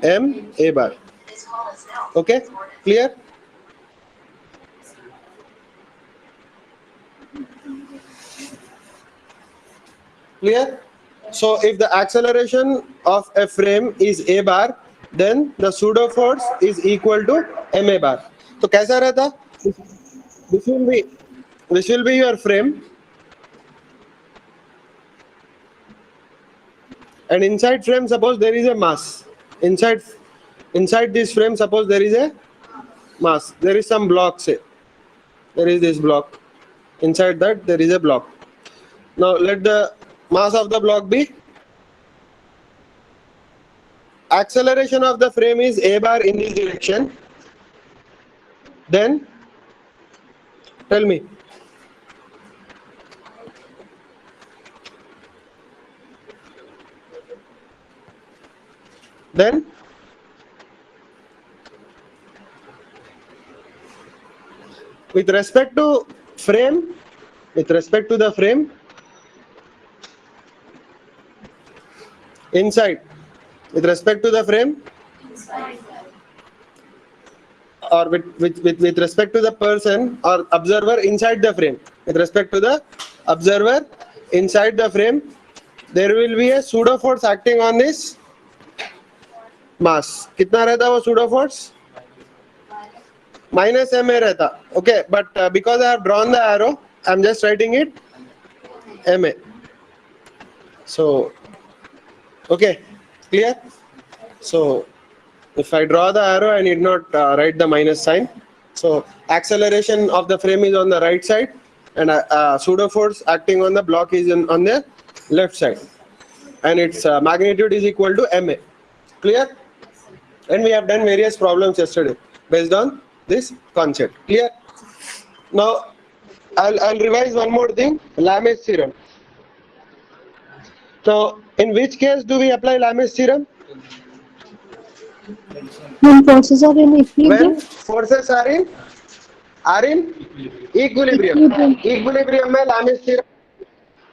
m a bar. Okay, clear? Clear? So if the acceleration of a frame is a bar, then the pseudo force is equal to ma bar. तो कैसा रहता? This will be your frame, and inside frame suppose there is a mass. Inside this frame suppose there is a mass. There is some block, say there is this block. Inside that there is a block. Now let the mass of the block be. Acceleration of the frame is a bar in this direction. Then tell me. Then with respect to the frame inside, with respect to the frame or with respect to the person or observer inside the frame, with respect to the observer inside the frame, there will be a pseudo force acting on this mass. कितना रहता वो pseudo force? Minus ma रहता. Okay, but because I have drawn the arrow, I am just writing it ma. So okay, clear? So if I draw the arrow, I need not write the minus sign. So acceleration of the frame is on the right side, and pseudo force acting on the block is on the left side, and its magnitude is equal to ma. Clear? And we have done various problems yesterday based on this concept. Clear? Now I'll revise one more thing. Lamè's theorem. So in which case do we apply Lamè's theorem? When forces are in equilibrium. When forces are in equilibrium. Equilibrium में Lamè's theorem.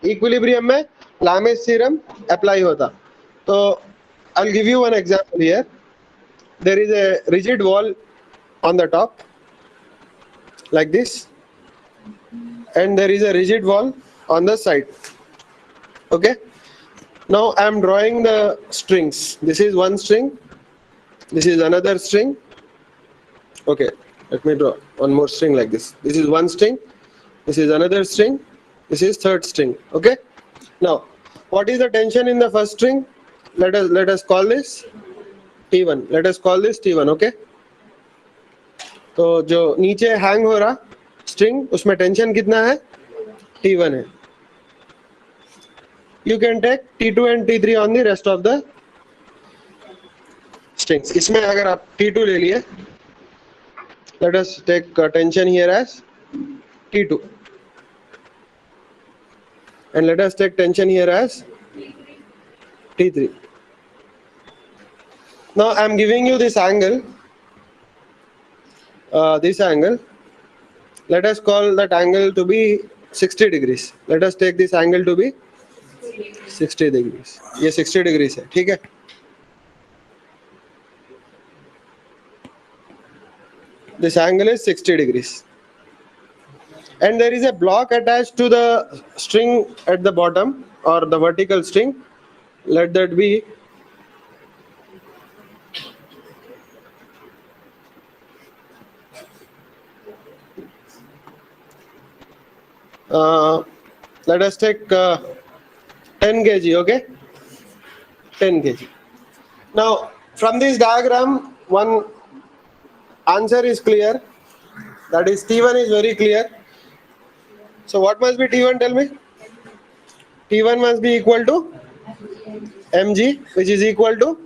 Equilibrium में Lamè's theorem apply होता. So I'll give you one example here. There is a rigid wall on the top like this, and there is a rigid wall on the side. Okay, now I am drawing the strings. This is one string, this is another string. Okay, let me draw one more string like this. This is one string, this is another string, this is third string. Okay, now what is the tension in the first string? Let us call this T1. Let us call this T1. Okay, तो जो नीचे hang हो रहा string उसमें tension कितना है? T1 है. You can take T2 and T3 on the rest of the strings. इसमें अगर आप T2 ले लिए, let us take tension here as T2, and let us take tension here as T3. Now I am giving you this angle. This angle, let us call that angle to be 60 degrees. Let us take this angle to be 60 degrees. ये 60 degrees है, ठीक है? This angle is 60 degrees. And there is a block attached to the string at the bottom, or the vertical string. Let that be let us take 10 kg. Okay, 10 kg. Now from this diagram one answer is clear, that is T1 is very clear. So what must be T1? Tell me. T1 must be equal to mg, which is equal to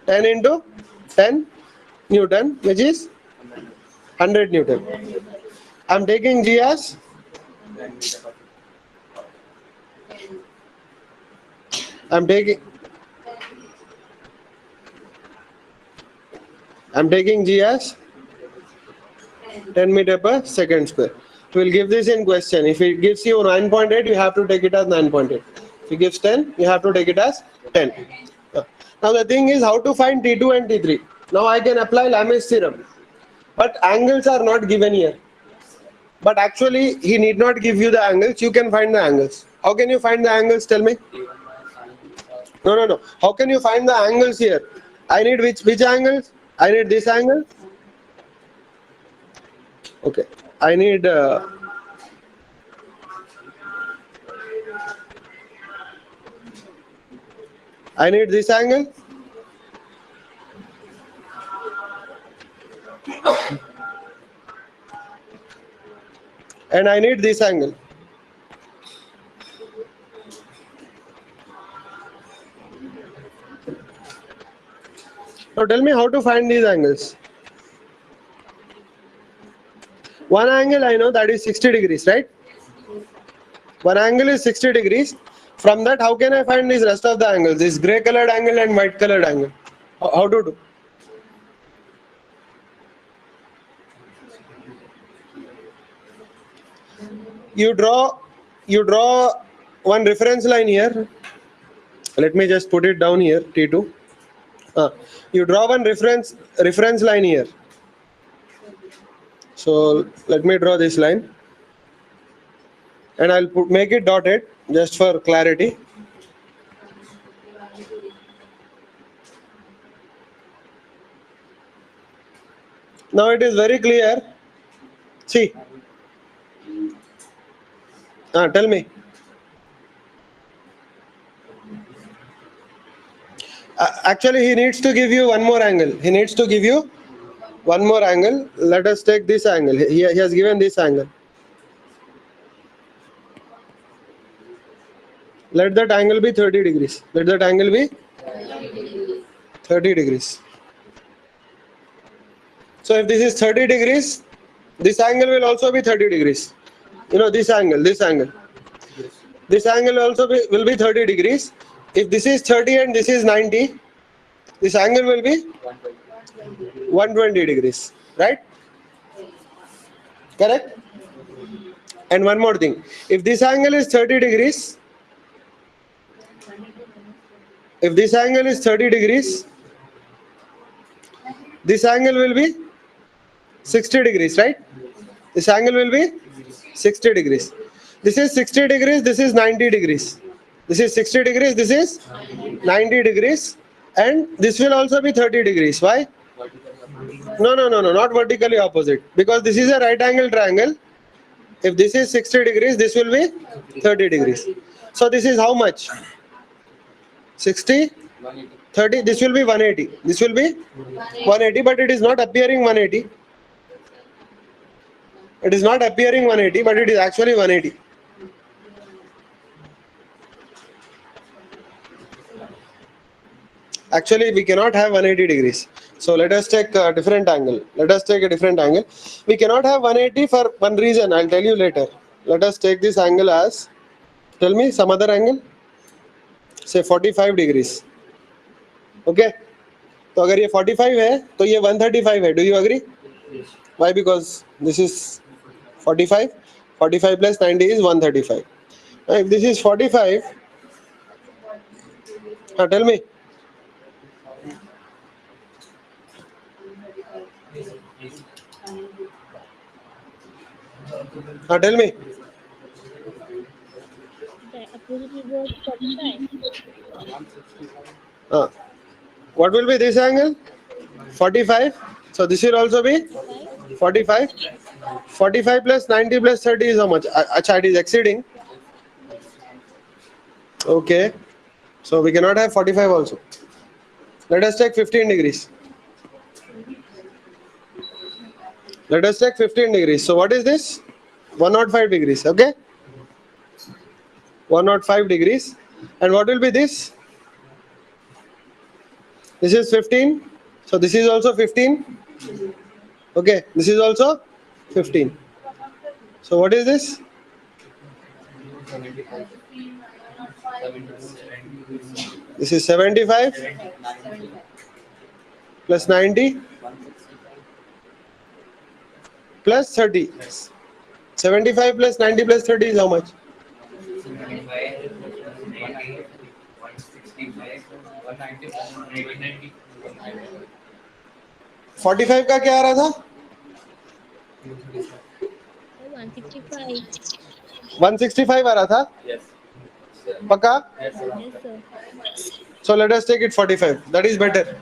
10 into 10 Newton, which is 100 Newton. I am taking G as I'm taking G as 10 meter per second square. It will give this in question. If it gives you 9.8, you have to take it as 9.8. If it gives 10, you have to take it as 10. Now Now the thing is how to find T2 and T3. Now I can apply Lamè's theorem, but angles are not given here. But actually he need not give you the angles, you can find the angles. How can you find the angles, tell me? No. How can you find the angles here? I need which angles? I need this angle. Okay. I need this angle. And I need this angle. Now tell me how to find these angles. One angle I know, that is 60 degrees, right? One angle is 60 degrees. From that, how can I find this rest of the angles? This gray colored angle and white colored angle. How to do? You draw one reference line here. Let me just put it down here, T2. You draw one reference line here. So let me draw this line, and I'll make it dotted just for clarity. Now it is very clear. See. Tell me. Actually, he needs to give you one more angle. Let us take this angle. He has given this angle. Let that angle be 30 degrees. Let that angle be 30 degrees. So if this is 30 degrees, this angle will also be 30 degrees. You know, this angle. This angle also will be 30 degrees. If this is 30 and this is 90, this angle will be 120 degrees, right? Correct? And one more thing. If this angle is 30 degrees, this angle will be 60 degrees, right? This angle will be 60 degrees. This is 60 degrees, this is 90 degrees. This is 60 degrees, this is 90 degrees. And this will also be 30 degrees. Why? No, not vertically opposite. Because this is a right angle triangle. If this is 60 degrees, this will be 30 degrees. So this is how much? 60, 30, this will be 180. This will be 180, but it is not appearing 180. It is not appearing 180, but it is actually 180. Actually, we cannot have 180 degrees. So let us take a different angle. We cannot have 180 for one reason. I'll tell you later. Let us take this angle as, tell me some other angle. Say 45 degrees. Okay. तो अगर ये 45 है, तो ये 135 है. Do you agree? Why? Because this is 45. 45 plus 90 is 135. Now, if this is 45, tell me. Tell me. What will be this angle? 45. So this will also be 45. 45 plus 90 plus 30 is how much? Acha, it is exceeding. Okay. So we cannot have 45 also. Let us take 15 degrees. So what is this? 105 degrees. Okay. 105 degrees. And what will be this? This is 15. So this is also 15. Okay. This is also 15. So what is this? This is 75 plus 90 plus 30. 75 plus 90 plus 30 is how much? 45 का क्या आ रहा था? 165. 165 आ रहा था? पक्का? Yes, sir. So let us take it 45. That is better.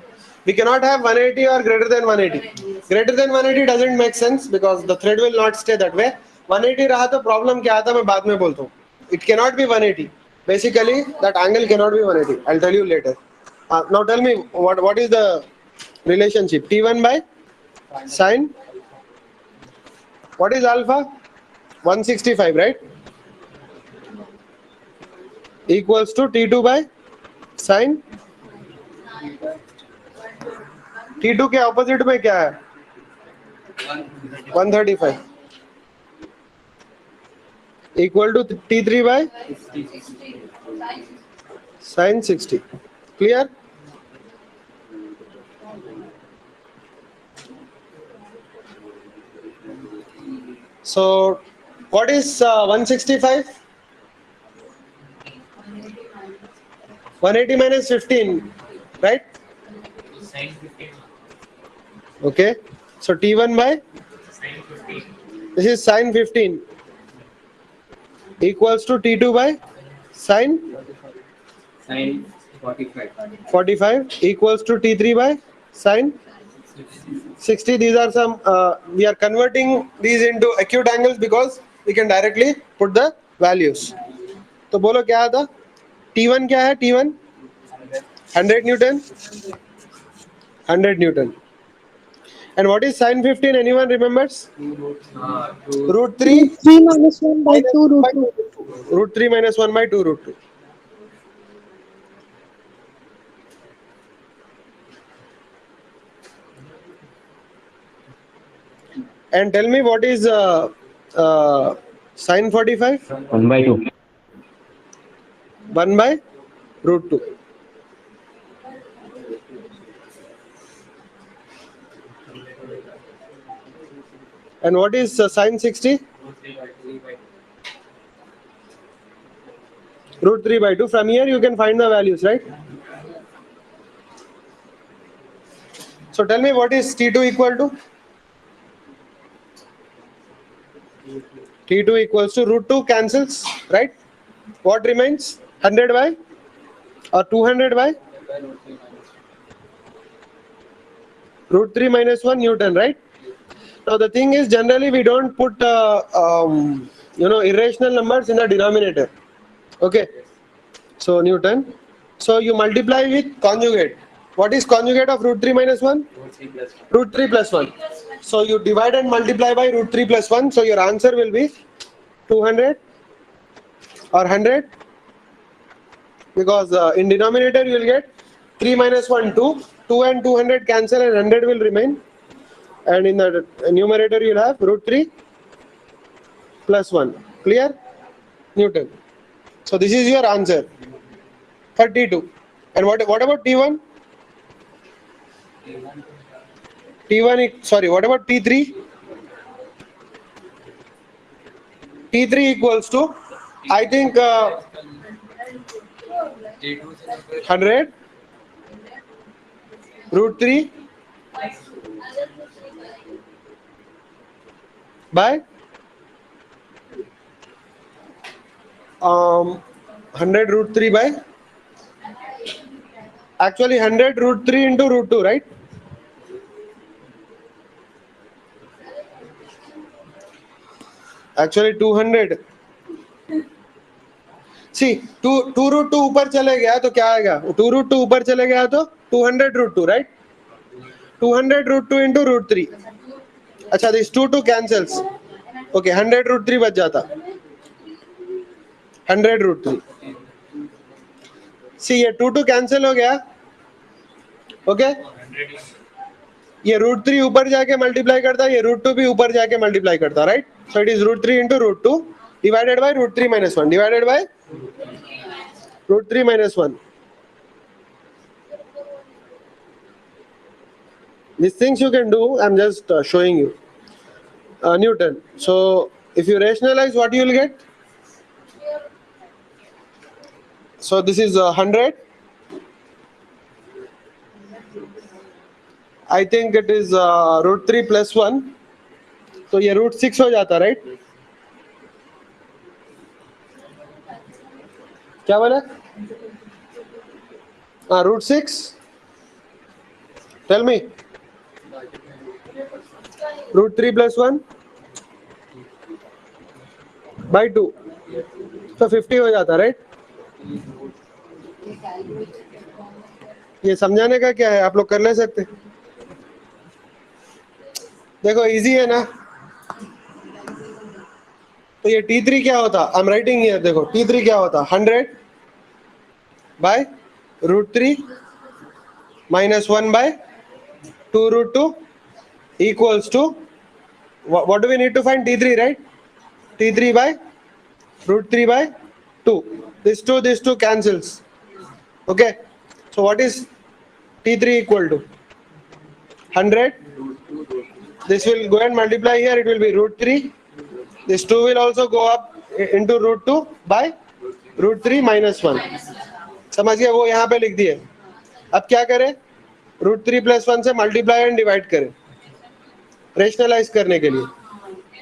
We cannot have 180 or greater than 180. Greater than 180 doesn't make sense because the thread will not stay that way. 180 रहा तो problem क्या आता मैं बाद में बोलता हूँ. It cannot be 180. Basically, that angle cannot be 180. I'll tell you later. Now tell me what is the relationship? T1 by sine. What is alpha? 165, right? Equals to T2 by sine. T2 के opposite में क्या है? 135 equal to T3 by sin 60. Clear? So what is 165? 180 minus 15, right? Okay, so T1 by this is sin 15 equals to T2 by sin 45 equals to T3 by sin 60. These are some we are converting these into acute angles because we can directly put the values. तो बोलो क्या आता? T1 क्या है? T1 100 Newton. 100 Newton. And what is sin 15? Anyone remembers? Root 3 3 minus 1 by 2 root 2. Root 3 minus 1 by 2 root 2. And tell me what is sin 45? 1 by 2. 1 by root 2. And what is sin 60? Root 3 by 2. From here you can find the values, right? So tell me what is T2 equal to? T2 equals to root 2 cancels, right? What remains? 100 by or 200 by root 3 minus 1 Newton, right? Now the thing is, generally we don't put irrational numbers in the denominator. Okay, so Newton. So you multiply with conjugate. What is conjugate of root 3 minus 1? Root 3 plus 1. So you divide and multiply by root 3 plus 1. So your answer will be 200 or 100, because in denominator you will get 3 minus 1 2. 2 and 200 cancel and 100 will remain. And in the numerator you will have root 3 plus 1. Clear? Newton. So this is your answer. 32. And what about T1? T1, sorry, what about T3? T3 equals to, I think 100 root 3 by 100 root 3 by, actually 100 root 3 into root 2, right? Actually 200. See, 2 root 2 ऊपर चले गया तो क्या आएगा? 2 root 2 ऊपर चले गया तो 200 root 2, right? 200 root 2 into root 3. अच्छा, this 2 cancels. Okay, 100 root 3 बच जाता. 100 root 3. See, ये 2 cancel हो गया. Okay? ये root 3 ऊपर जाके multiply करता, ये root 2 भी ऊपर जाके multiply करता, right? So it is root 3 into root 2 divided by root 3 minus 1 divided by root 3 minus 1. These things you can do, I'm just showing you. Newton. So if you rationalize, what you will get? So this is 100 I think it is √3 + 1, तो ये √6 हो जाता, right? क्या बोला? हाँ, √6. Tell me. √3 + 1 by 2, तो 50 हो जाता, राइट? ये समझाने का क्या है, आप लोग कर ले सकते. देखो इजी है ना. तो ये T3 क्या होता, आई एम राइटिंग हियर. देखो T3 क्या होता, 100 by √3 minus 1 by 2 √2 equals to what do we need to find? T3, right? T3 by √3 by 2. This 2 cancels. Okay, so what is T3 equal to? 100. This will go and multiply here, it will be √3. This 2 will also go up into √2 by √3 minus 1. समझ गए? वो यहाँ पे लिख दिए. अब क्या करें? √3 + 1 से मल्टीप्लाई एंड डिवाइड करें रेशनलाइज करने के लिए.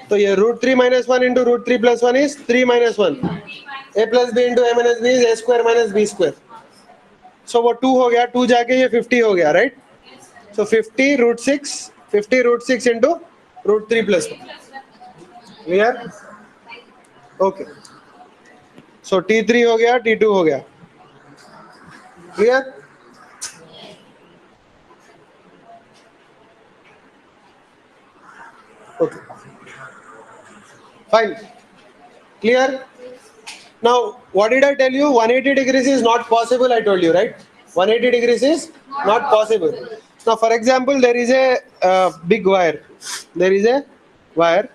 तो ये √3 - 1 into √3 + 1 is 3 - 1. a + b into a - b is a² - b². सो वो 2 हो गया, 2 जाके ये 50 हो गया, राइट? सो 50 √6 into √3 + 1. क्लियर? ओके. सो T3 हो गया, T2 हो गया. Clear? Okay, fine. Clear? Now, what did I tell you? 180 degrees is not possible, I told you, right? 180 degrees is not possible. Now, for example, there is a big wire. There is a wire.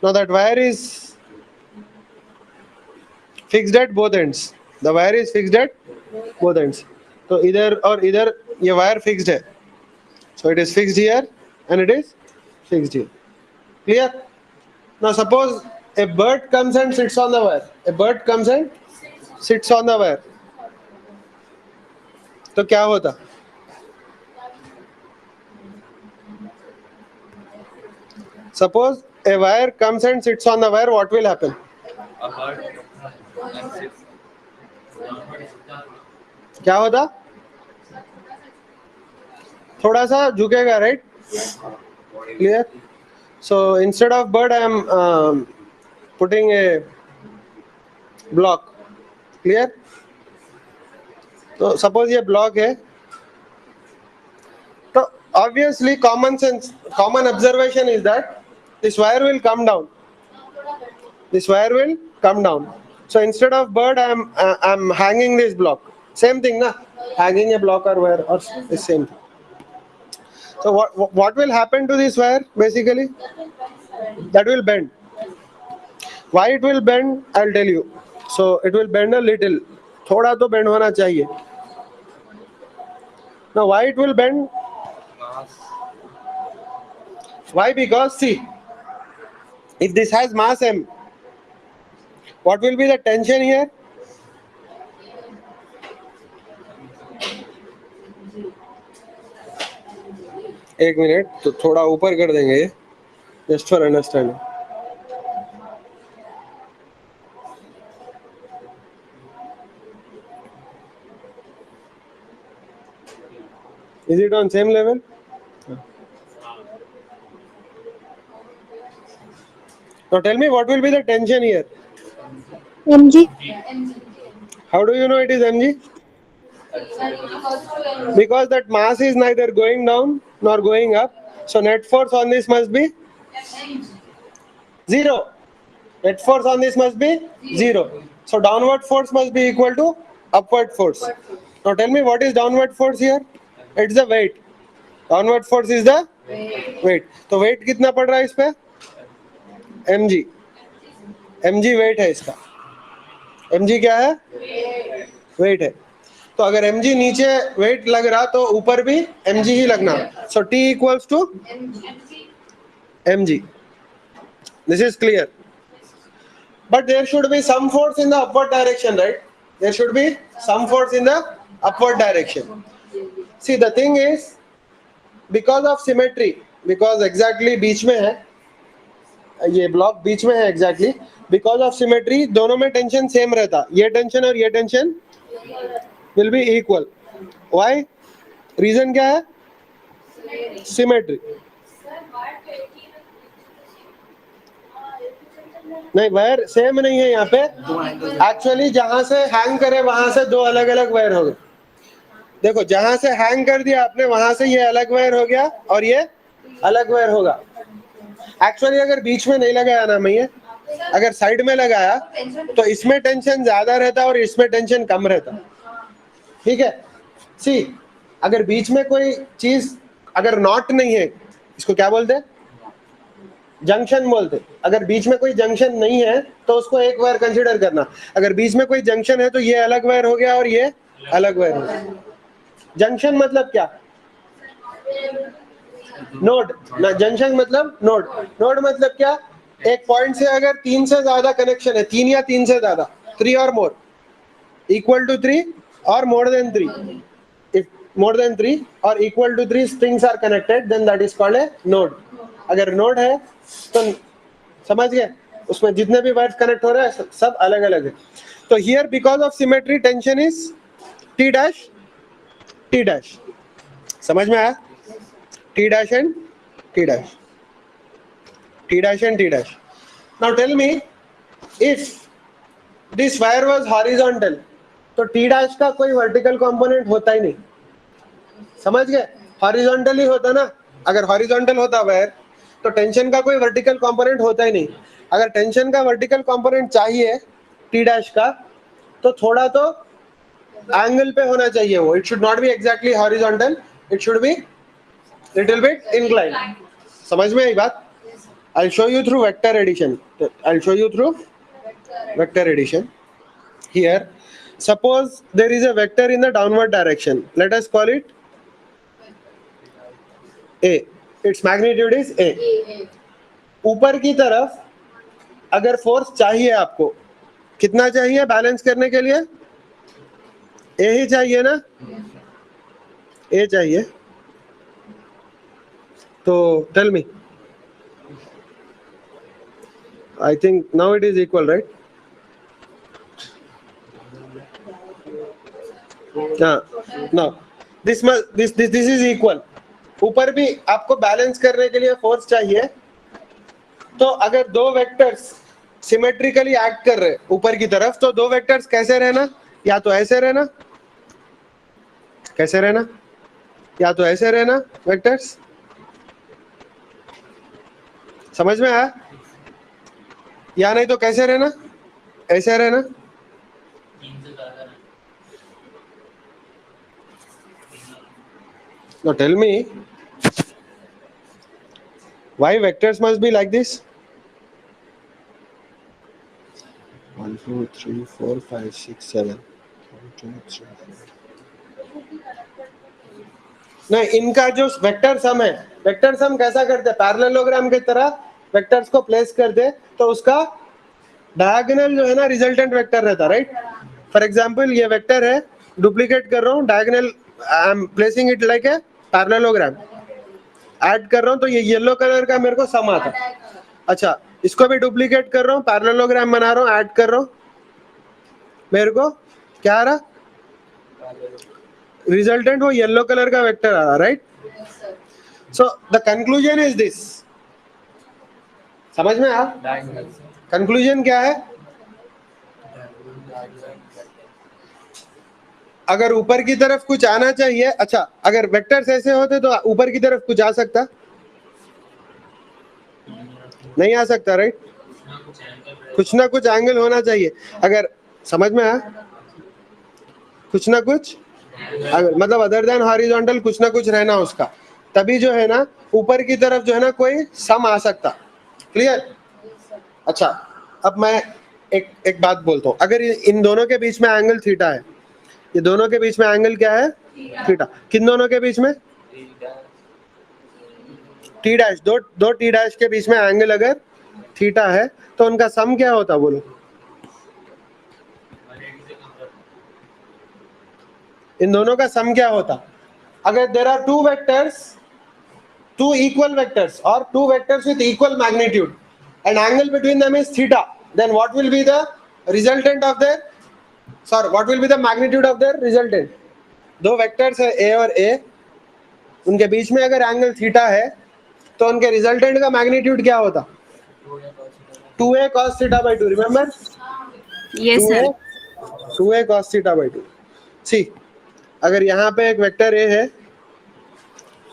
Now, that wire is fixed at both ends. The wire is fixed at both ends. So, इधर और इधर ये wire fixed है. So, it is fixed here and it is fixed here. Clear? Now, suppose a bird comes and sits on the wire. A bird comes and sits on the wire. तो क्या होता? Suppose a wire comes and sits on the wire, what will happen? क्या होता? थोड़ा सा झुकेगा, right? Clear? So instead of bird, I am putting a block. Clear? तो suppose ये block है, तो obviously common observation is that this wire will come down. This wire will come down. So instead of bird, I am hanging this block. Same thing, na? Hanging a block or wire or the same thing. So what will happen to this wire basically? That will bend. Why it will bend? I'll tell you. So it will bend a little. थोड़ा तो bend होना चाहिए. Now why it will bend? Why? Because see, if this has mass m, what will be the tension here? एक minute, तो थोड़ा ऊपर कर देंगे ये, just for understanding. Is it on same level? Now tell me what will be the tension here? mg. How do you know it is mg? Because that mass is neither going down nor going up. So net force on this must be 0. Net force on this must be 0. So downward force must be equal to upward force. Now tell me what is downward force here? It's the weight. Downward force is the weight. तो weight कितना पड़ रहा है इस पे? mg. mg weight है इसका. mg क्या है? weight है. तो अगर mg नीचे weight लग रहा तो ऊपर भी mg ही लगना. So T equals to mg. This is clear. But there should be some force in the upward direction, right? There should be some force in the upward direction. See, the thing is, because of symmetry, because exactly बीच में है, ये block बीच में है exactly, because of symmetry दोनों में tension same रहता, ये टेंशन और ये tension will be equal. Why? Reason क्या है? सिमेट्री. नहीं, वायर सेम नहीं है यहाँ पे एक्चुअली. जहां से हैंग करे वहां से दो अलग अलग वायर हो गए. देखो, जहां से हैंग कर दिया आपने वहां से ये अलग वायर हो गया और ये अलग वायर होगा. एक्चुअली अगर बीच में नहीं लगाया ना मैं, अगर साइड में लगाया तो इसमें टेंशन ज्यादा रहता और इसमें टेंशन कम रहता. ठीक है. सी, अगर बीच में कोई चीज, अगर नॉट नहीं है, इसको क्या बोलते हैं? जंक्शन बोलते. अगर बीच में कोई जंक्शन नहीं है तो उसको एक वायर कंसीडर करना. अगर बीच में कोई जंक्शन है तो ये अलग वायर हो गया और ये अलग वायर हो गया. जंक्शन मतलब क्या? नोड ना. जंक्शन मतलब नोड. नोड मतलब क्या? एक पॉइंट से अगर तीन से ज्यादा कनेक्शन है, तीन या तीन से ज्यादा, 3 और मोर, इक्वल टू 3 और more than 3, if more than 3 or equal to 3 strings are connected, then that is called a node. अगर नोड है तो समझ गए, उसमें जितने भी वायर्स कनेक्ट हो रहे हैं सब अलग अलग है. तो here because of symmetry tension is T dash T dash. समझ में आया? T dash and T dash, T dash and T dash. Now tell me, if this wire was horizontal तो टी डैश का कोई वर्टिकल कंपोनेंट होता ही नहीं. समझ गए? हॉरिजॉन्टल ही होता ना. अगर हॉरिजॉन्टल होता वायर तो टेंशन का कोई वर्टिकल कंपोनेंट होता ही नहीं. अगर टेंशन का वर्टिकल कंपोनेंट चाहिए टी डैश का तो थोड़ा तो एंगल पे होना चाहिए वो. It should not be exactly horizontal, it should be little bit incline. समझ में आई बात? I'll show you through vector addition. I'll show you through vector addition. Here, suppose there is a vector in the downward direction. Let us call it A. Its magnitude is A. ऊपर की तरफ अगर force चाहिए आपको, कितना चाहिए balance करने के लिए? A ही चाहिए ना. A चाहिए. तो tell me. I think now it is equal, right? No, this is equal. ऊपर भी आपको बैलेंस करने के लिए फोर्स चाहिए. तो अगर दो वेक्टर्स सिमेट्रिकली एक्ट कर रहे ऊपर की तरफ, तो दो वेक्टर्स कैसे रहना? या तो ऐसे रहना, कैसे रहना, या तो ऐसे रहना वेक्टर्स. समझ में आया? या नहीं तो कैसे रहना? ऐसे रहना. Now tell me, why vectors must be like this? 1 2 3 4 5 6 7. 1 2 3. नहीं, इनका जो वेक्टर सम है, वेक्टर सम कैसा करते हैं? पैरेललोग्राम की तरह वेक्टर्स को प्लेस करते तो उसका डायगोनल जो है ना रिजल्टेंट वेक्टर रहता, राइट? फॉर एग्जांपल ये वेक्टर है, डुप्लीकेट कर रहा हूँ, diagonal I am placing it like a parallelogram. Add कर रहा हूँ तो ये येलो कलर का मेरे को सम आता. अच्छा, इसको भी डुप्लीकेट कर रहा हूँ, पैरेललोग्राम बना रहा हूँ, ऐड कर रहा हूँ, मेरे को क्या आ रहा? रिजल्टेंट वो येलो कलर का वेक्टर आ रहा, right? So the conclusion is this. समझ में आया? कंक्लूजन क्या है? अगर ऊपर की तरफ कुछ आना चाहिए, अच्छा अगर वेक्टर्स ऐसे होते तो ऊपर की तरफ कुछ आ सकता? नहीं आ सकता, राइट? कुछ ना कुछ एंगल होना चाहिए. अगर समझ में आया? कुछ ना कुछ मतलब अदर देन हॉरिजॉन्टल कुछ ना कुछ रहना उसका, तभी जो है ना ऊपर की तरफ जो है ना कोई सम आ सकता. क्लियर? अच्छा, अब मैं एक बात बोलता हूँ. अगर इन दोनों के बीच में एंगल थीटा है, ये दोनों के बीच में एंगल क्या है? थीटा. किन दोनों के बीच में? T dash. दो टी डैश के बीच में एंगल अगर थीटा है तो उनका सम क्या होता? बोलो. इन दोनों का सम क्या होता? अगर there are two vectors two equal vectors or two vectors with equal magnitude and angle between them is theta, then what will be the resultant of their, sorry, what will be the magnitude of their resultant? दो vectors है a और a, उनके बीच में अगर angle theta है तो उनके resultant का मैग्नीट्यूड क्या होता? 2a cos theta by 2, remember? Yes, sir. 2a cos theta by 2. सी, अगर यहाँ पे एक वेक्टर a है,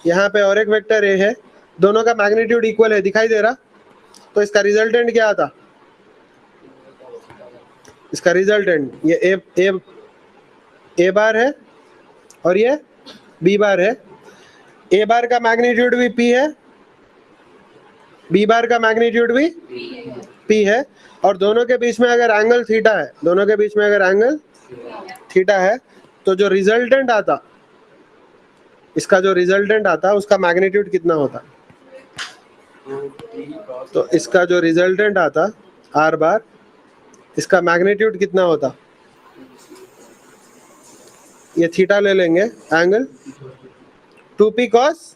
यहाँ पे और एक वेक्टर a है, दोनों का मैग्नीट्यूड इक्वल है, दिखाई दे रहा? तो इसका रिजल्टेंट क्या आता? इसका रिजल्टेंट ये a बार है और ये b बार है. a बार का मैग्नीट्यूड भी p है, b बार का मैग्नीट्यूड भी p है, और दोनों के बीच में अगर एंगल थीटा है, दोनों के बीच में अगर एंगल थीटा है, तो जो रिजल्टेंट आता, इसका जो रिजल्टेंट आता उसका मैग्नीट्यूड कितना होता? तो इसका जो रिजल्टेंट आता r बार, इसका मैग्नीट्यूड कितना होता? ये थीटा ले लेंगे, angle 2p cos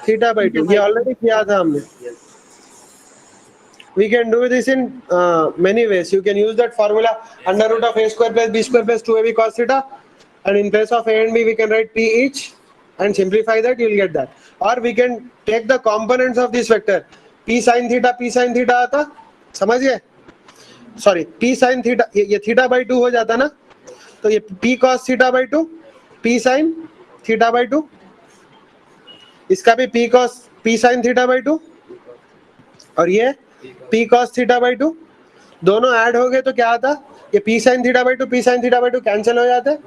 theta by 2. ये ऑलरेडी किया था हमने. We can do this in many ways. You can use that formula under root of a square plus b square plus 2ab cos theta, and in place of a and b we can write p each and simplify that, you will get that. Or we can take the components of this vector, p sin theta आता, समझिए? Sorry, p sin theta, ये theta by 2 हो जाता ना, तो ये p cos theta by 2, p sin theta by 2, इसका भी p sin theta by 2, और ये p cos theta by 2, दोनों ऐड हो गए तो क्या आता? ये p sin theta by 2 cancel हो जाते,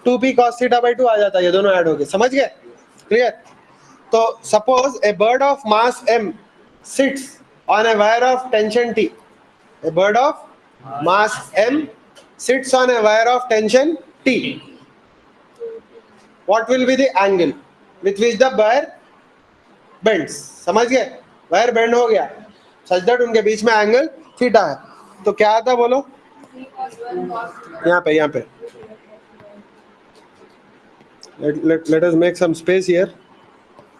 2p cos theta by 2 आ जाता, ये दोनों ऐड हो गए. समझ गए? क्लियर? तो suppose A bird of mass m sits on a wire of tension T. A bird of mass m sits on a wire of tension T. What will be the angle with which the wire bends? समझ गए? Wire bend हो गया such that उनके बीच में angle theta है, तो क्या आता बोलो? यहाँ पे let us make some space here.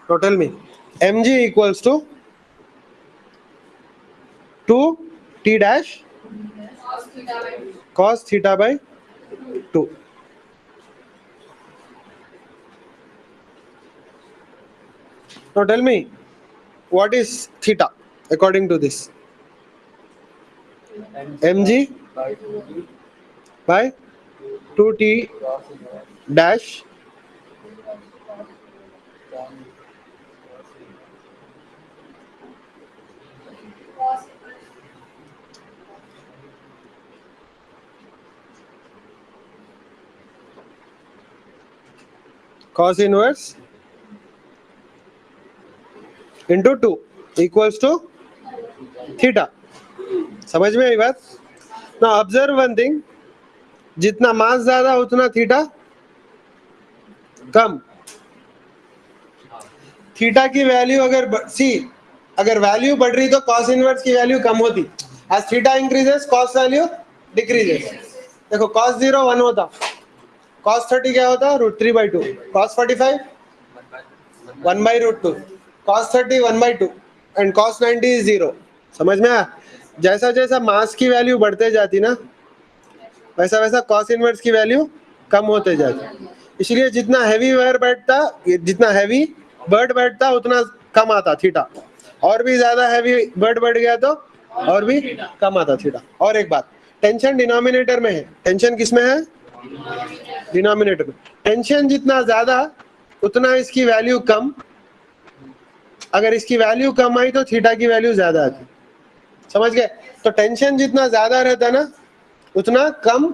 Now tell me, mg equals to 2t dash cos theta by 2. Now tell me, what is theta according to this? mg by 2t dash cos inverse into 2 equals to theta. समझ में आई बात? ना observe one thing, जितना मास ज्यादा उतना theta कम. Theta की value अगर value बढ़ रही तो cos इनवर्स की वैल्यू कम होती. as theta increases cos value decreases. देखो cos 0 1 होता, cos 30 क्या होता? √3/2, cos 45 1/√2, cos 30 1/2 and cos 90 is 0. समझ में आया? जैसा जैसा मास की वैल्यू बढ़ते जाती ना, वैसा वैसा cos इनवर्स की वैल्यू कम होते जाती. इसलिए जितना हैवी वायर बैठता, जितना हैवी बर्ड बैठता उतना कम आता थीटा, और भी ज्यादा हैवी बर्ड बैठ गया तो और भी कम आता थीटा. और एक बात, टेंशन डिनोमिनेटर में है. टेंशन किसमें है? डिनोमिनेटर में. टेंशन जितना ज्यादा उतना इसकी वैल्यू कम. अगर इसकी वैल्यू कम आई तो थीटा की वैल्यू ज्यादा आती. समझ गए? तो टेंशन जितना ज्यादा रहता ना उतना कम,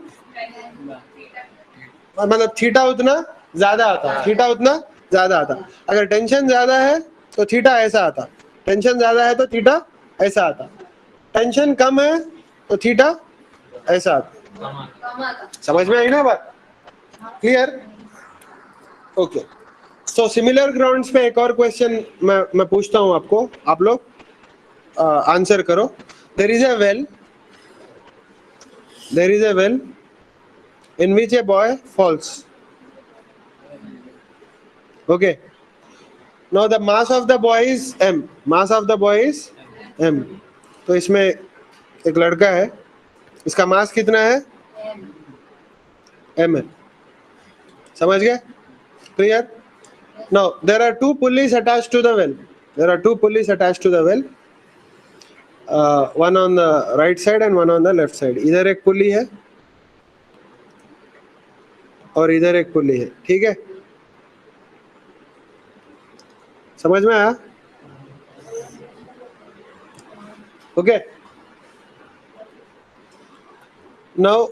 मतलब थीटा उतना ज्यादा आता, थीटा उतना ज्यादा आता. अगर टेंशन ज्यादा है तो थीटा ऐसा आता, टेंशन ज्यादा है तो थीटा ऐसा आता, टेंशन कम है तो थीटा ऐसा आता. समझ में आई ना बात? Clear? Okay. So similar grounds पे एक और क्वेश्चन मैं पूछता हूं आपको, आप लोग आंसर करो. There is a well in which a boy falls. Okay. Now the mass of the boy is m. Mass of the boy is m. तो इसमें एक लड़का है, इसका मास कितना है? m है. समझ गए? Clear? Now there are two pulleys attached to the well. There are two pulleys attached to the well. One on the right side and one on the left side. इधर एक पुल्ली है और इधर एक pulley है. ठीक है? समझ में आया? Okay. Now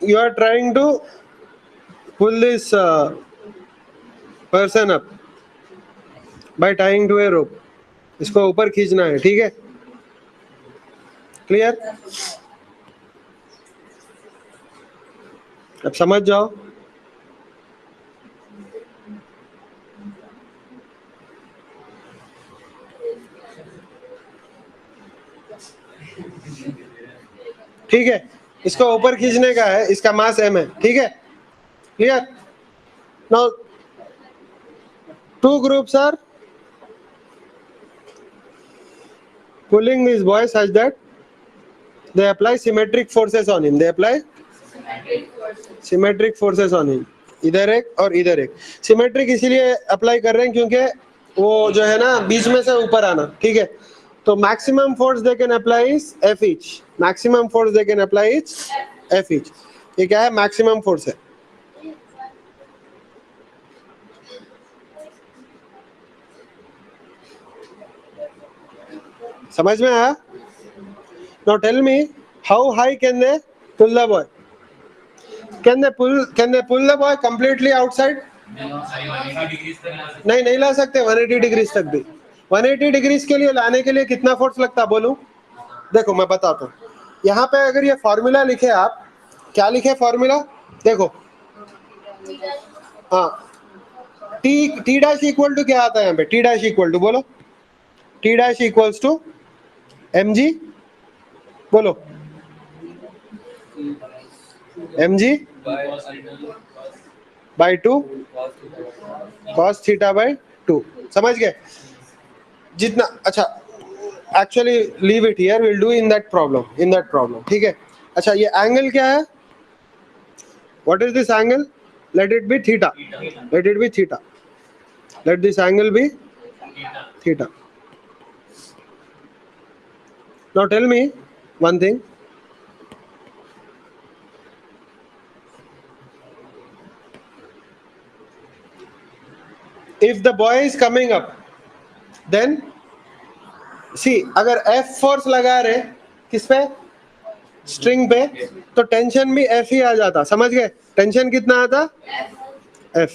you are trying to pull this person up by tying to a rope. इसको ऊपर खींचना है. ठीक है? क्लियर? अब समझ जाओ. ठीक है, इसको ऊपर खींचने का है, इसका मास m है. ठीक है? Clear? Now two groups are pulling this boy such that they apply symmetric forces on him. They apply symmetric forces on him. इधर एक और इधर एक. सिमेट्रिक इसीलिए अप्लाई कर रहे हैं क्योंकि वो जो है ना बीच में से ऊपर आना. ठीक है? तो maximum force they can apply is F each. Maximum force they can apply is F each. ये क्या है? मैक्सिमम फोर्स है. समझ में आया? Now tell me, how high can they pull the boy? Can they pull the boy completely outside? नहीं ला सकते 180 degree तक भी. 180 डिग्री के लिए लाने के लिए कितना फोर्स लगता बोलूं? देखो मैं बताता हूँ. यहाँ पे अगर ये फॉर्मूला लिखे, आप क्या लिखे फॉर्मूला? देखो, हाँ, टी डैश इक्वल टू क्या आता है यहाँ पे? टी डैश इक्वल टू बोलो. T dash equals to M G. बोलो, M G by 2 cos theta by 2. समझ गए? जितना अच्छा, actually leave it here, will do in that problem. ठीक है? अच्छा, ये एंगल क्या है? What is this angle? Let it be theta. Let this angle be theta. Now tell me one thing. If the boy is coming up, then see, अगर F force लगा रहे किस पे? स्ट्रिंग पे, तो टेंशन भी F ही आ जाता. समझ गए? टेंशन कितना आता? F.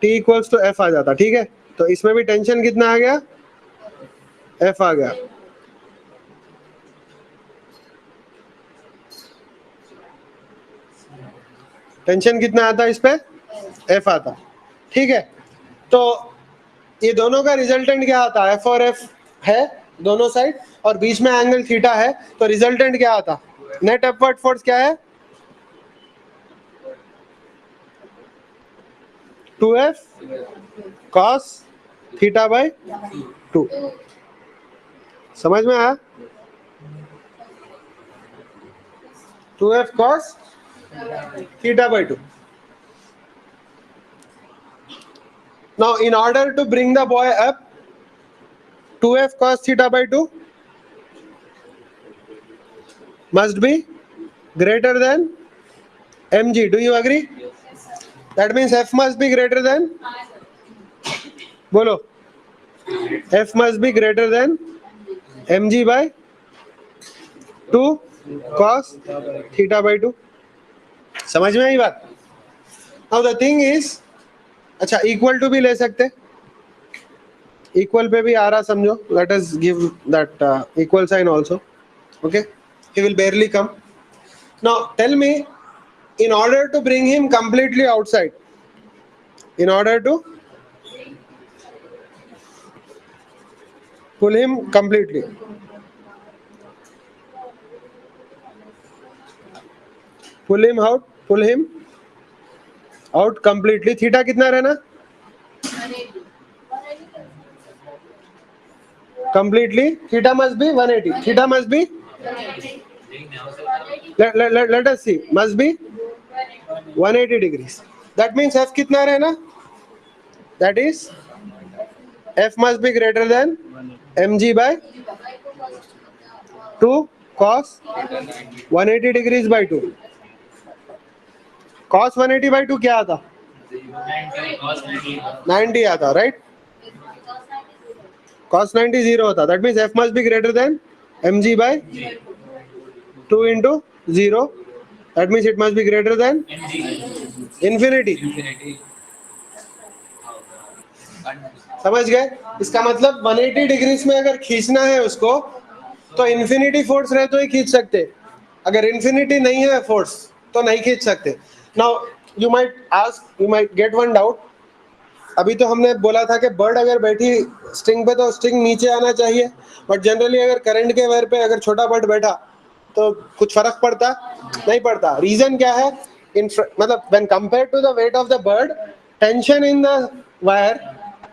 T equals to F आ जाता. ठीक है? तो इसमें भी टेंशन कितना आ गया? F आ गया. टेंशन कितना आता इस पे? F आता. ठीक है? तो ये दोनों का रिजल्टेंट क्या आता? F और F है दोनों साइड और बीच में एंगल थीटा है, तो रिजल्टेंट क्या आता? नेट अपवर्ड फोर्स क्या है? 2F cos theta by 2. समझ में आया? 2F cos theta by 2. Now in order to bring the boy up, 2F cos theta by 2 must be greater than mg. Do you agree? That means F must be greater than, bolo, F must be greater than mg by 2 cos theta by 2. समझ में आई बात? Now the thing is, अच्छा equal to भी ले सकते. Equal pay भी आ रहा समझो. Let us give that equal sign also. Okay, he will barely come. Now tell me, in order to bring him completely outside, in order to pull him completely, pull him out, pull him out completely. Theta कितना रहना? Completely, theta must be 180. Theta must be, let us see, must be 180 degrees. That means f कितना रहना? That is, f must be greater than mg by 2 cos 180 degrees by 2. Cos 180 by 2 क्या आता? 90 आता, right? Cos 90 0 होता. That means f must be greater than mg by 2 into 0. That means it must be greater than infinity. समझ गए? इसका मतलब 180 degrees में अगर खींचना है उसको तो इन्फिनिटी फोर्स रहे तो ही खींच सकते. अगर इन्फिनिटी नहीं है फोर्स तो नहीं खींच सकते. Now you might get one doubt. अभी तो हमने बोला था कि बर्ड अगर बैठी स्ट्रिंग पे तो स्ट्रिंग नीचे आना चाहिए, बट जनरली अगर करंट के वायर पे अगर छोटा बर्ड बैठा तो कुछ फर्क पड़ता? नहीं पड़ता. रीजन क्या है? मतलब when compare to the weight of the bird, tension in the wire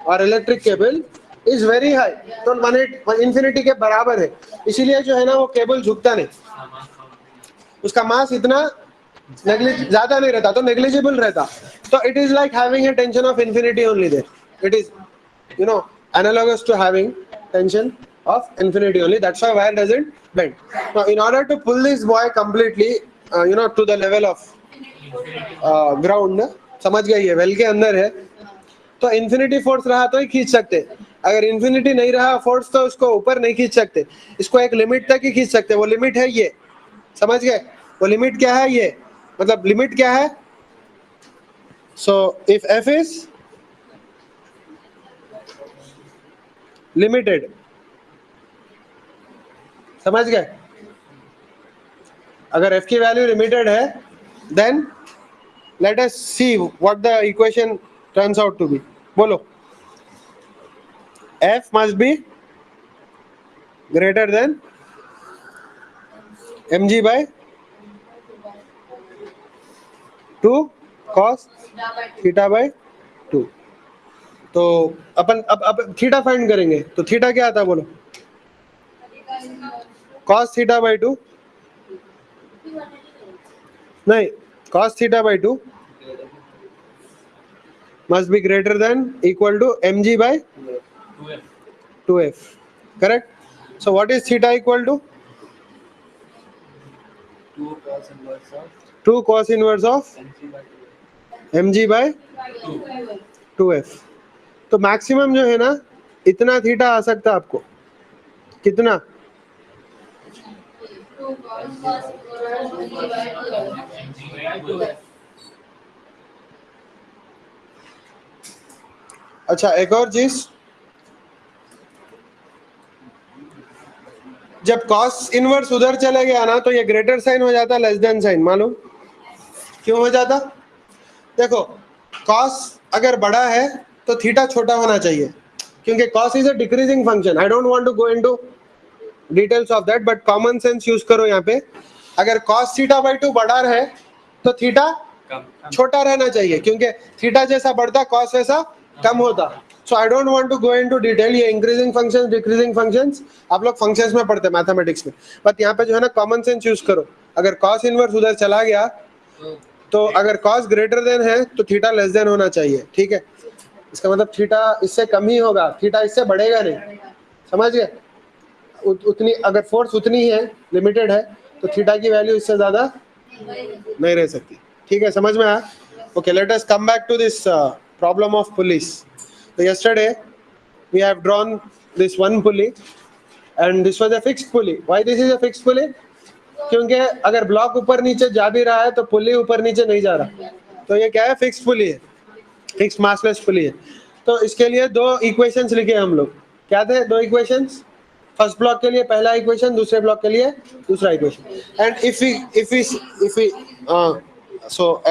और electric cable is very high. तो 180 इंफिनिटी के बराबर है, इसीलिए जो है ना वो केबल झुकता नहीं. उसका मास इतना ज्यादा नहीं रहता, तो नेग्लिजिबल रहता. तो it is like having a tension of infinity only there. It is analogous to having tension of infinity only. That's why wire doesn't bend. Now in order to pull this boy completely to the level of ground, समझ गए? ये well के अंदर है तो infinity force रहा तो ही खींच सकते. अगर इंफिनिटी नहीं रहा फोर्स तो उसको ऊपर नहीं खींच सकते. इसको एक लिमिट तक ही खींच सकते. वो लिमिट है ये. समझ गए? वो लिमिट क्या है? ये मतलब लिमिट क्या है? So if f is limited, समझ गए? अगर f की वैल्यू लिमिटेड है then let us see what the equation turns out to be. बोलो. f must be greater than mg by 2 cos theta by 2. तो अपन अब थीटा फाइंड करेंगे. तो थीटा क्या आता है? बोलो. cos थीटा बाई 2 नहीं, cos theta by 2 must be greater than equal to mg by 2f. Correct? So what is theta equal to? 2 cos inverse of mg by 2f. तो maximum जो है ना इतना थीटा आ सकता है आपको. कितना? अच्छा, एक और चीज, जब cos इनवर्स उधर चले गया ना तो ये ग्रेटर साइन हो जाता, लेस देन साइन. मालूम क्यों हो जाता? देखो, cos अगर बड़ा है तो थीटा छोटा होना चाहिए, क्योंकि cos is a decreasing function. I don't want to go into details of that, but common sense use करो यहाँ पे. अगर cos थीटा बाई 2 बड़ा है तो थीटा छोटा रहना चाहिए, क्योंकि थीटा जैसा बढ़ता cos वैसा कम होता. So I don't want to go into detail. ये इंक्रीजिंग फंक्शंस, डिक्रीजिंग फंक्शंस आप लोग फंक्शंस में पढ़ते हैं मैथमेटिक्स में, बट यहाँ पे जो है ना कॉमन सेंस यूज करो. अगर cos इनवर्स उधर चला गया तो अगर cos ग्रेटर देन है तो थीटा लेस देन होना चाहिए. ठीक है? इसका मतलब थीटा इससे कम ही होगा, थीटा इससे बढ़ेगा नहीं. समझ गए? उतनी अगर फोर्स उतनी है, लिमिटेड है, तो थीटा की वैल्यू इससे ज्यादा नहीं रह सकती. ठीक है? समझ में आया? Okay, let us come back to this problem of pulleys. तो yesterday we have drawn this one pulley and this was a fixed pulley. Why this is a fixed pulley? क्योंकि अगर ब्लॉक ऊपर नीचे जा भी रहा है तो पुली ऊपर नीचे नहीं जा रहा. तो ये क्या है? फिक्स्ड पुली है, फिक्स्ड मासलेस पुली है. तो इसके लिए दो इक्वेशंस लिखे हम लोग. क्या थे दो इक्वेशंस? फर्स्ट ब्लॉक के लिए पहला इक्वेशन, दूसरे ब्लॉक के लिए दूसरा equation. And if we so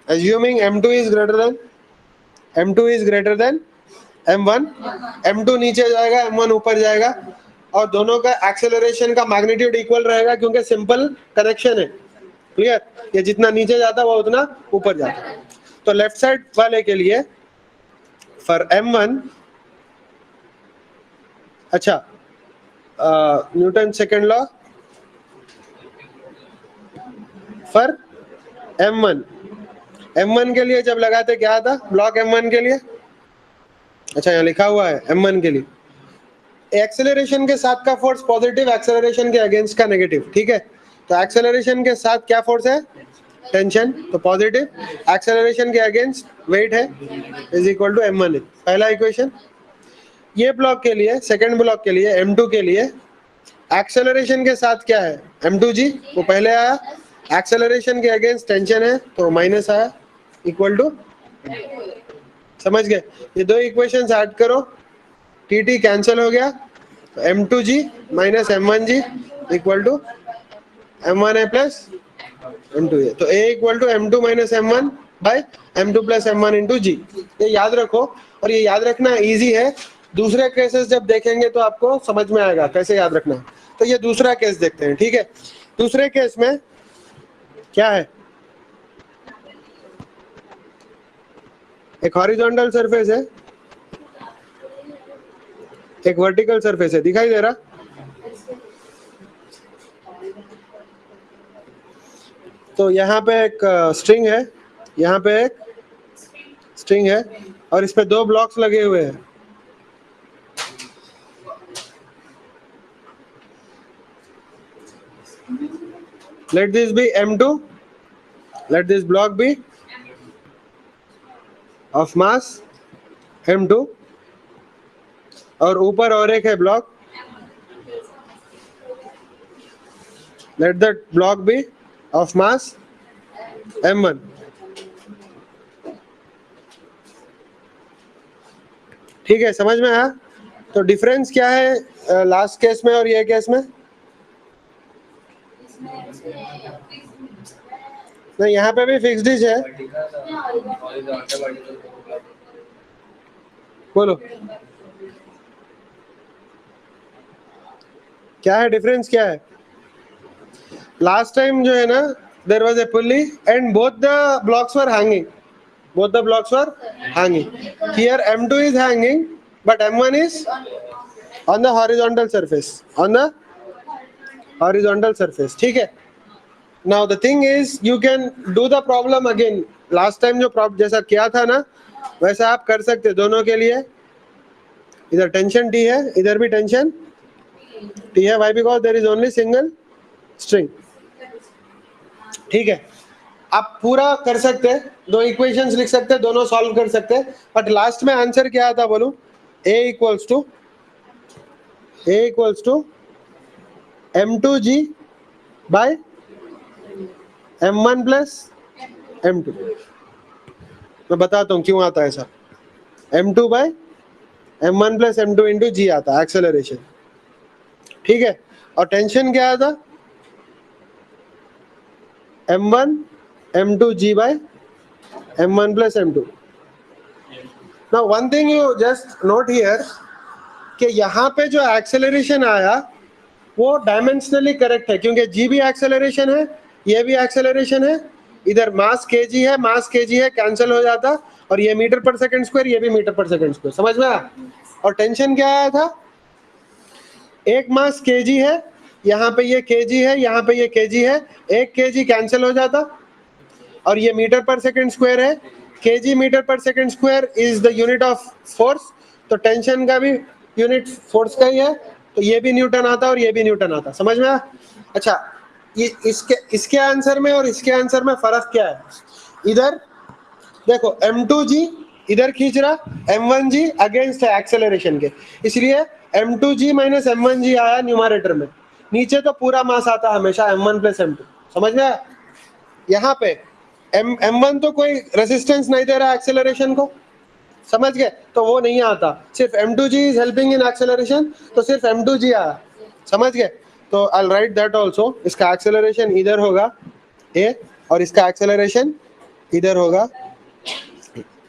assuming m2 is greater than m1, m2 नीचे जाएगा, m1 ऊपर जाएगा, और दोनों का एक्सेलरेशन का मैग्नीट्यूड इक्वल रहेगा क्योंकि सिंपल कनेक्शन है. क्लियर? ये जितना नीचे जाता वो उतना ऊपर जाता। तो लेफ्ट साइड वाले के लिए फॉर m1, अच्छा Newton second law for m1 के लिए जब लगाते क्या आता ब्लॉक m1 के लिए? अच्छा यहाँ लिखा हुआ है m1 के लिए एक्सेलरेशन के साथ का फोर्स पॉजिटिव, एक्सेलरेशन के अगेंस्ट का नेगेटिव। ठीक है, तो एक्सेलरेशन के साथ क्या फोर्स है? टेंशन, तो पॉजिटिव। एक्सेलरेशन के अगेंस्ट वेट है, इज इक्वल टू m1। पहला इक्वेशन। ये ब्लॉक के लिए, सेकंड ब्लॉक के लिए m2 के लिए एक्सेलरेशन के साथ क्या है? m2g, वो पहले आया। एक्सेलरेशन के अगेंस्ट टेंशन है तो माइनस आया, इक्वल टू, समझ गए? ये दो इक्वेशंस ऐड करो, टी कैंसिल हो गया, तो m2g minus m1g equal to m1a plus m2a। तो a equal to m2 minus m1 by m2 plus m1 into G. ये याद रखो, और ये याद रखना इजी है। दूसरे केसेस जब देखेंगे तो आपको समझ में आएगा कैसे याद रखना है। तो ये दूसरा केस देखते हैं। ठीक है, दूसरे केस में क्या है? एक हॉरिजॉन्टल सरफेस है, एक वर्टिकल सरफेस है, दिखाई दे रहा? तो यहाँ पे एक स्ट्रिंग है, यहाँ पे एक स्ट्रिंग है, और इस पे दो ब्लॉक्स लगे हुए हैं। Let this be m2, let this block be of mass m2, और ऊपर और एक है block, let that block be of mass m1। ठीक है, समझ में आया? तो डिफरेंस क्या है लास्ट केस में और ये केस में? नहीं, यहाँ पे भी फिक्स्ड है। बोलो क्या है डिफरेंस, क्या है? लास्ट टाइम जो है ना, there was a pulley and both the blocks were hanging, both the blocks were hanging. Here m2 is hanging but m1 is on the horizontal surface, on the horizontal surface। ठीक है, now the thing is you can do the problem again। last time जो problem जैसा किया था ना वैसा आप कर सकते दोनों के लिए। इधर टेंशन T है, इधर भी टेंशन T है। why? because there is only single string। ठीक है, आप पूरा कर सकते हैं, दो इक्वेशंस लिख सकते हैं, दोनों सॉल्व कर सकते हैं, बट लास्ट में आंसर क्या आता बोलूं? a equals to m2g by m1 plus m2। मैं बताता हूं क्यों आता है ऐसा। m2 by m1 plus m2 into जी आता है एक्सेलरेशन। ठीक है, और टेंशन क्या आता? m1 m2g by m1 plus m2। now one thing you just note here कि यहाँ पे जो एक्सेलरेशन आया वो डायमेंशनली करेक्ट है, क्योंकि g भी एक्सेलरेशन है, ये भी एक्सेलरेशन है। इधर मास kg है, मास kg है, कैंसिल हो जाता, और ये मीटर पर सेकंड स्क्वायर, ये भी मीटर पर सेकंड स्क्वायर। समझ में आया? और टेंशन क्या आया था? एक मास kg है, यहाँ पे ये kg है, यहाँ पे ये kg है, एक kg कैंसिल हो जाता, और ये मीटर पर सेकंड स्क्वायर है। kg मीटर पर second square is the unit of force, तो टेंशन का भी यूनिट फोर्स का ही है, तो ये भी न्यूटन आता और ये भी न्यूटन आता। समझ में आया? अच्छा, ये इसके आंसर में और इसके आंसर में फर्क क्या है? इधर देखो m2g इधर खींच रहा, m1g अगेंस्ट है एक्सेलरेशन के, इसलिए m2g माइनस m1g आया न्यूमरेटर में। नीचे तो पूरा मास आता हमेशा m1 प्लस m2। समझ में आया? यहाँ पे m1 तो कोई रेसिस्टेंस नहीं दे रहा एक्सेलरेशन को, समझ गए? तो वो नहीं आता, सिर्फ m2g is helping in acceleration, तो सिर्फ m2g आया। समझ गए? तो I will write that also. इसका एक्सेलरेशन इधर होगा a और इसका एक्सेलरेशन इधर होगा।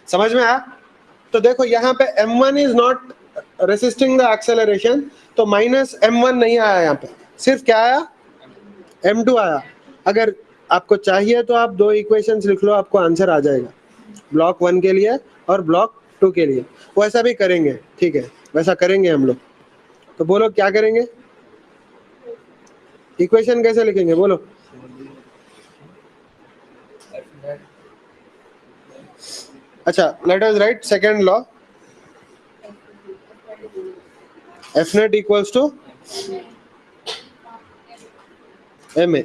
समझ में आया? तो देखो यहाँ पे m1 is not resisting the acceleration, तो माइनस m1 नहीं आया, यहाँ पे सिर्फ क्या आया? m2 आया। अगर आपको चाहिए तो आप 2 इक्वेशंस लिख लो, आपको आंसर आ जाएगा ब्लॉक 1 के लिए और ब्लॉक 2 के लिए। वैसा भी करेंगे, ठीक है, वैसा करेंगे हम लोग। तो बोलो क्या करेंगे, इक्वेशन कैसे लिखेंगे बोलो। अच्छा, let us write second law, F net equals to M A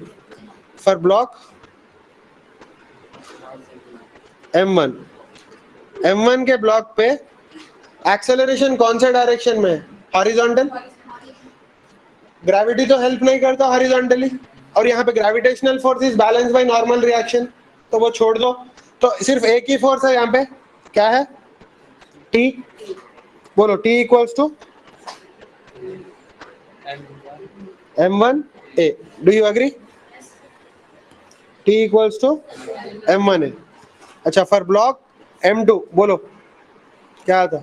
for block M1। M1 के ब्लॉक पे एक्सेलरेशन कौन से डायरेक्शन में है, हॉरिजॉन्टल। ग्रेविटी तो हेल्प नहीं करता हॉरिजॉन्टली, और यहाँ पे gravitational force is balance bye normal reaction, तो वो छोड़ दो। तो सिर्फ एक ही फोर्स है यहाँ पे, क्या है, T। बोलो T equals to M1A। Do you agree, T equals to M1A। अच्छा, फॉर ब्लॉक M2 बोलो क्या आता।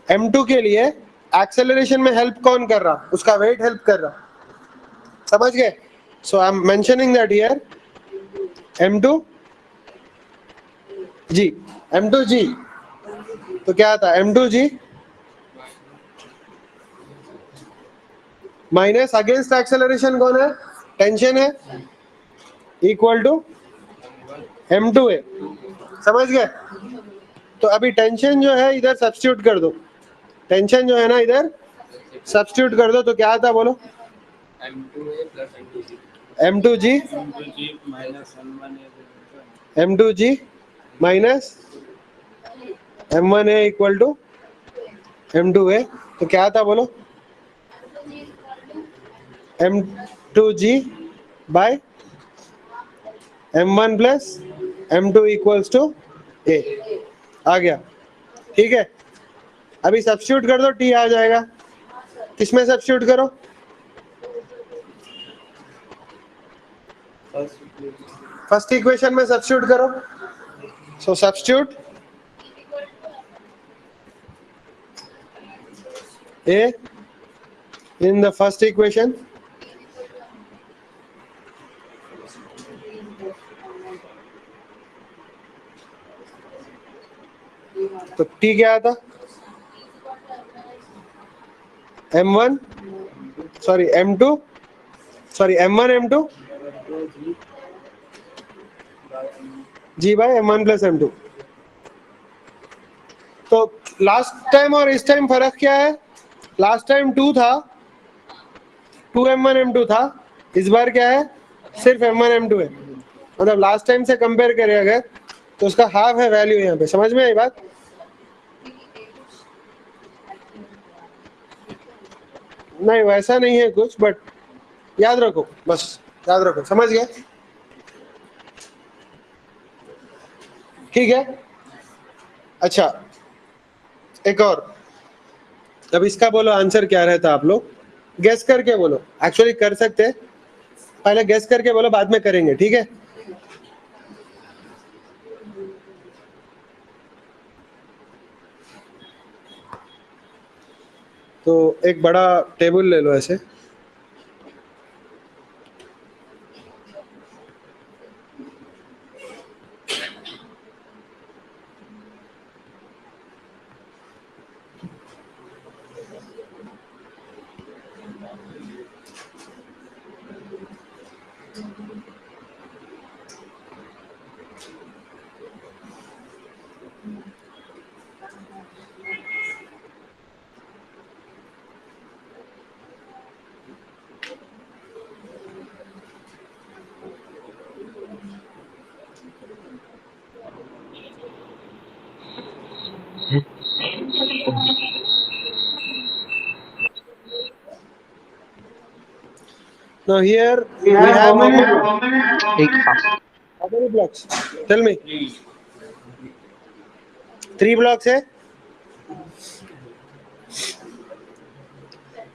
M2 के लिए एक्सेलरेशन में हेल्प कौन कर रहा, उसका वेट हेल्प कर रहा, समझ गए। So I am mentioning that here M2 G, M2 G। तो क्या आता है M2 G minus against acceleration कौन है, टेंशन है, इक्वल टू M2A, समझ गए। तो अभी टेंशन जो है इधर सब्स्टिट्यूट कर दो, टेंशन जो है ना इधर सब्स्टिट्यूट कर दो, तो क्या आता बोलो, M2G M2G minus M1A equal to M2A। तो क्या था बोलो, M2G by M1 plus M2 equals to A। आ गया, ठीक है। अभी सब्स्टिट्यूट कर दो, T आ जाएगा। किसमें सब्स्टिट्यूट करो, फर्स्ट इक्वेशन में सब्स्टिट्यूट करो। सो substitute A in the first equation, तो T क्या था, M1 sorry M2 sorry M1 M2 G by M1 plus M2। तो लास्ट टाइम और इस टाइम फर्क क्या है, लास्ट टाइम 2 था, 2M1 M2 था, इस बार क्या है, सिर्फ M1 M2 है। मतलब लास्ट टाइम से कंपेयर करें अगर तो उसका हाफ है वैल्यू यहाँ पे, समझ में आई बात। नहीं वैसा नहीं है कुछ, बट याद रखो, बस याद रखो, समझ गए, ठीक है। अच्छा एक और, अब इसका बोलो आंसर क्या रहता, आप लोग गेस करके बोलो, एक्चुअली कर सकते हैं, पहले गेस करके बोलो, बाद में करेंगे, ठीक है। तो एक बड़ा टेबल ले लो ऐसे, now here we have how many blocks, tell me, 3 blocks है।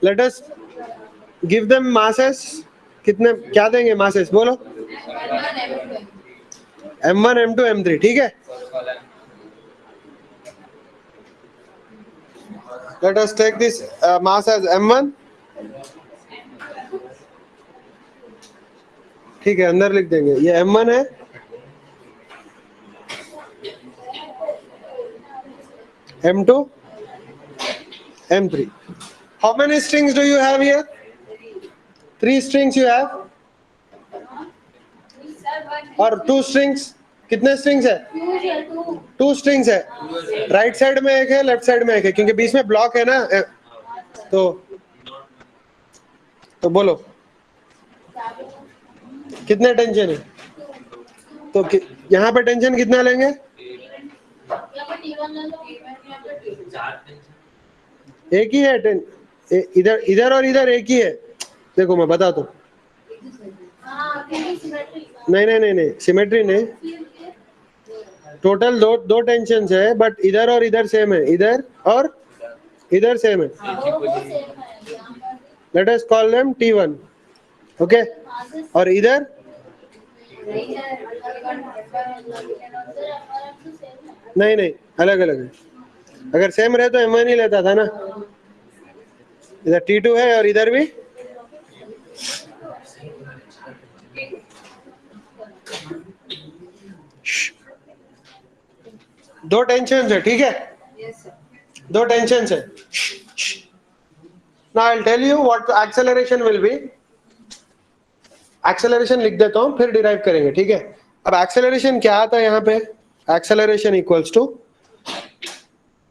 let us give them masses, कितने क्या देंगे masses बोलो, M1 M2 M3, ठीक है। let us take this mass as M1 ठीक है, अंदर लिख देंगे। ये M1 है, M2, M3. How many strings do you have here? 3 strings you have, और 2 strings. कितने strings है? 2 strings है। राइट साइड में एक है, लेफ्ट साइड में एक है, क्योंकि बीच में ब्लॉक है ना। तो बोलो कितने टेंशन है? तो यहाँ पे टेंशन कितना लेंगे? एक ही है इधर इधर और इधर एक ही है। देखो मैं बता दूं, नहीं, सिमेट्री नहीं, टोटल दो टेंशन है, बट इधर और इधर सेम है, इधर और इधर सेम है। Let us call them T1, okay. और इधर नहीं, अलग अलग है। अगर सेम रहे तो M1 ही लेता था ना। इधर T2 है और इधर भी दो टेंशन है, ठीक है? दो टेंशन है। Now I'll tell you what the acceleration will be. Acceleration लिख देता हूं, फिर डिराइव करेंगे, ठीक है? अब एक्सेलरेशन क्या आता है यहाँ पे? Acceleration equals to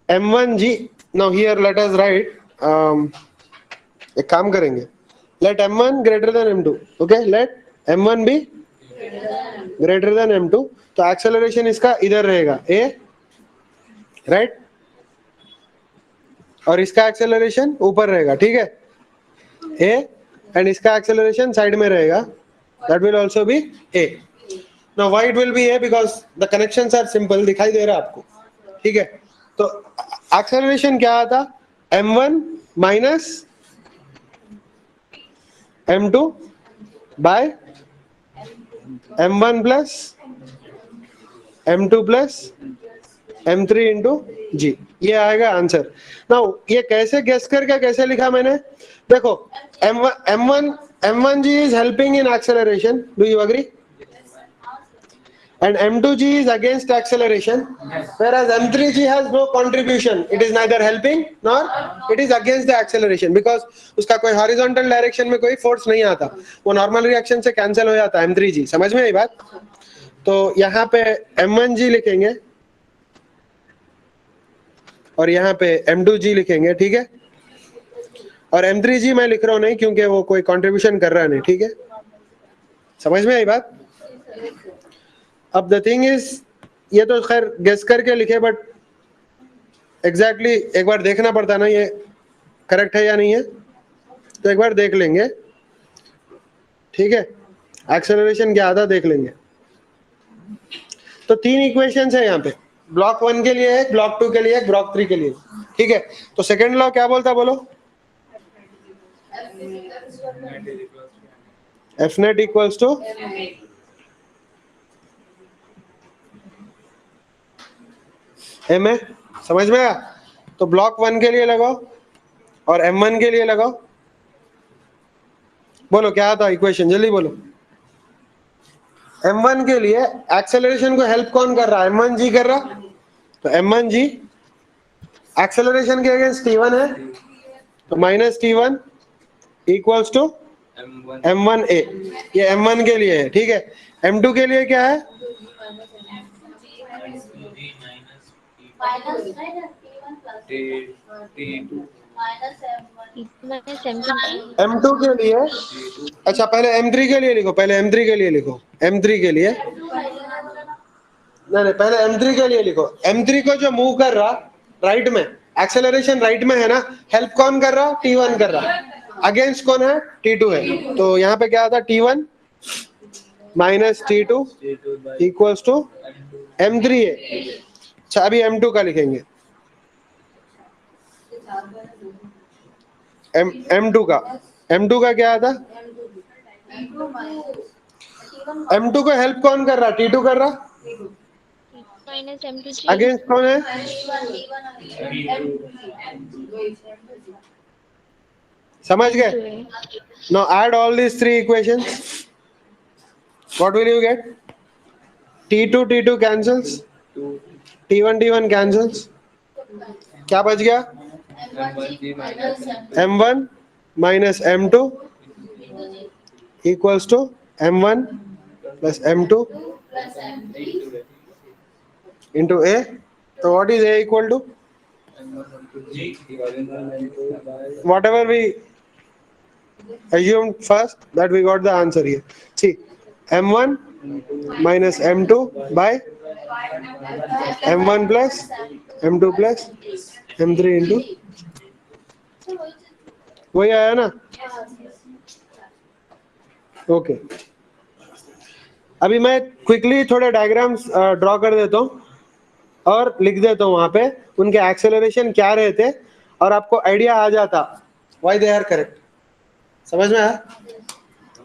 m1g. Now here let us write, एक काम करेंगे, let m1 greater than m2, okay? Let m1 be greater than m2. तो एक्सेलरेशन इसका इधर रहेगा a, राइट? और इसका एक्सेलरेशन ऊपर रहेगा, ठीक है? a, एंड इसका एक्सेलरेशन साइड में रहेगा, that will also be a. Now why it will be a? Because the connections are simple. दिखाई दे रहा है आपको, ठीक है? तो एक्सेलरेशन क्या आता? m1 minus m2 by m1 plus m2 plus m3 into g. ये आएगा आंसर। नाउ ये कैसे गेस करके कैसे लिखा मैंने? देखो, m1g is helping in acceleration. Do you agree? And m2g is against acceleration, whereas m3g has no contribution. It is neither helping nor it is against the acceleration, because उसका कोई horizontal direction में कोई force नहीं आता, वो normal reaction से cancel हो जाता है m3g. समझ में आई बात? तो यहाँ पे m1g लिखेंगे और यहाँ पे m2g लिखेंगे, ठीक है? और m3g मैं लिख रहा हूँ नहीं, क्योंकि वो कोई कंट्रीब्यूशन कर रहा नहीं, ठीक है? समझ में आई बात? अब द थिंग इज, ये तो खैर गेस करके लिखे, बट एग्जैक्टली एक बार देखना पड़ता ना ये करेक्ट है या नहीं है, तो एक बार देख लेंगे, ठीक है? एक्सेलरेशन क्या आता देख लेंगे। तो 3 इक्वेशंस है यहाँ पे, ब्लॉक 1 के लिए एक, ब्लॉक 2 के लिए एक, ब्लॉक 3 के लिए, ठीक है? तो सेकेंड लॉ क्या बोलता, बोलो? F net equals to m है। समझ में आया? तो ब्लॉक 1 के लिए लगाओ और m1 के लिए लगाओ। बोलो क्या आता इक्वेशन, जल्दी बोलो। m1 के लिए एक्सेलरेशन को हेल्प कौन कर रहा है? m1g कर रहा। तो m1g एक्सेलरेशन के अगेंस्ट t1 है, तो minus t1 equals to m1a। ये m1 के लिए है, ठीक है? m2 के लिए क्या है? m2 के लिए, अच्छा पहले m3 के लिए लिखो, पहले m3 के लिए लिखो, m3 के लिए नहीं, पहले m3 के लिए लिखो। m3 को जो मूव कर रहा राइट में, एक्सेलरेशन राइट में है ना, हेल्प कौन कर रहा? t1 कर रहा। अगेंस्ट कौन है? t2 है। तो यहाँ पे क्या आता? t1 minus t2 equals to m3 है। अच्छा अभी m2 का लिखेंगे, m2 का क्या आता? m2 को हेल्प कौन कर रहा? t2 कर रहा। अगेंस्ट कौन है? समझ गए? Now add all these 3 equations. What will you get? T2 T2 cancels, T1 T1 cancels. क्या बच गया? M1 minus M2 equals to M1 plus M2 into A. So what is A equal to? Whatever we assumed first, that we got the answer here. See, M1 minus M2 by M1 plus M2 plus M3 into वही आया ना? Okay अभी मैं quickly थोड़े diagrams draw कर देता हूँ और लिख देता हूँ वहां पे उनके एक्सेलरेशन क्या रहे थे और आपको आइडिया आ जाता व्हाई दे आर करेक्ट. समझ में आया?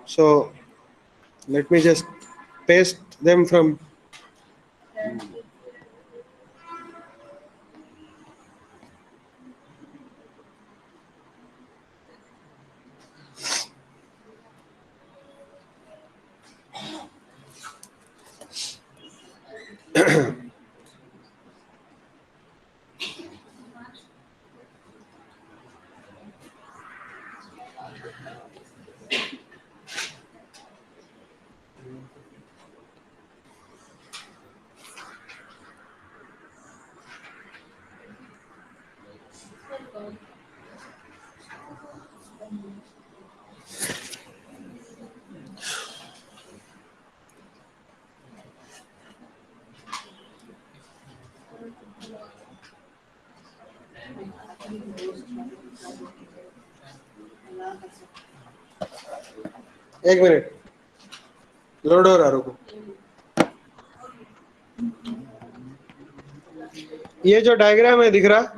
So let me just paste them from एक मिनट लोड हो रहा रुको. ये जो डायग्राम है दिख रहा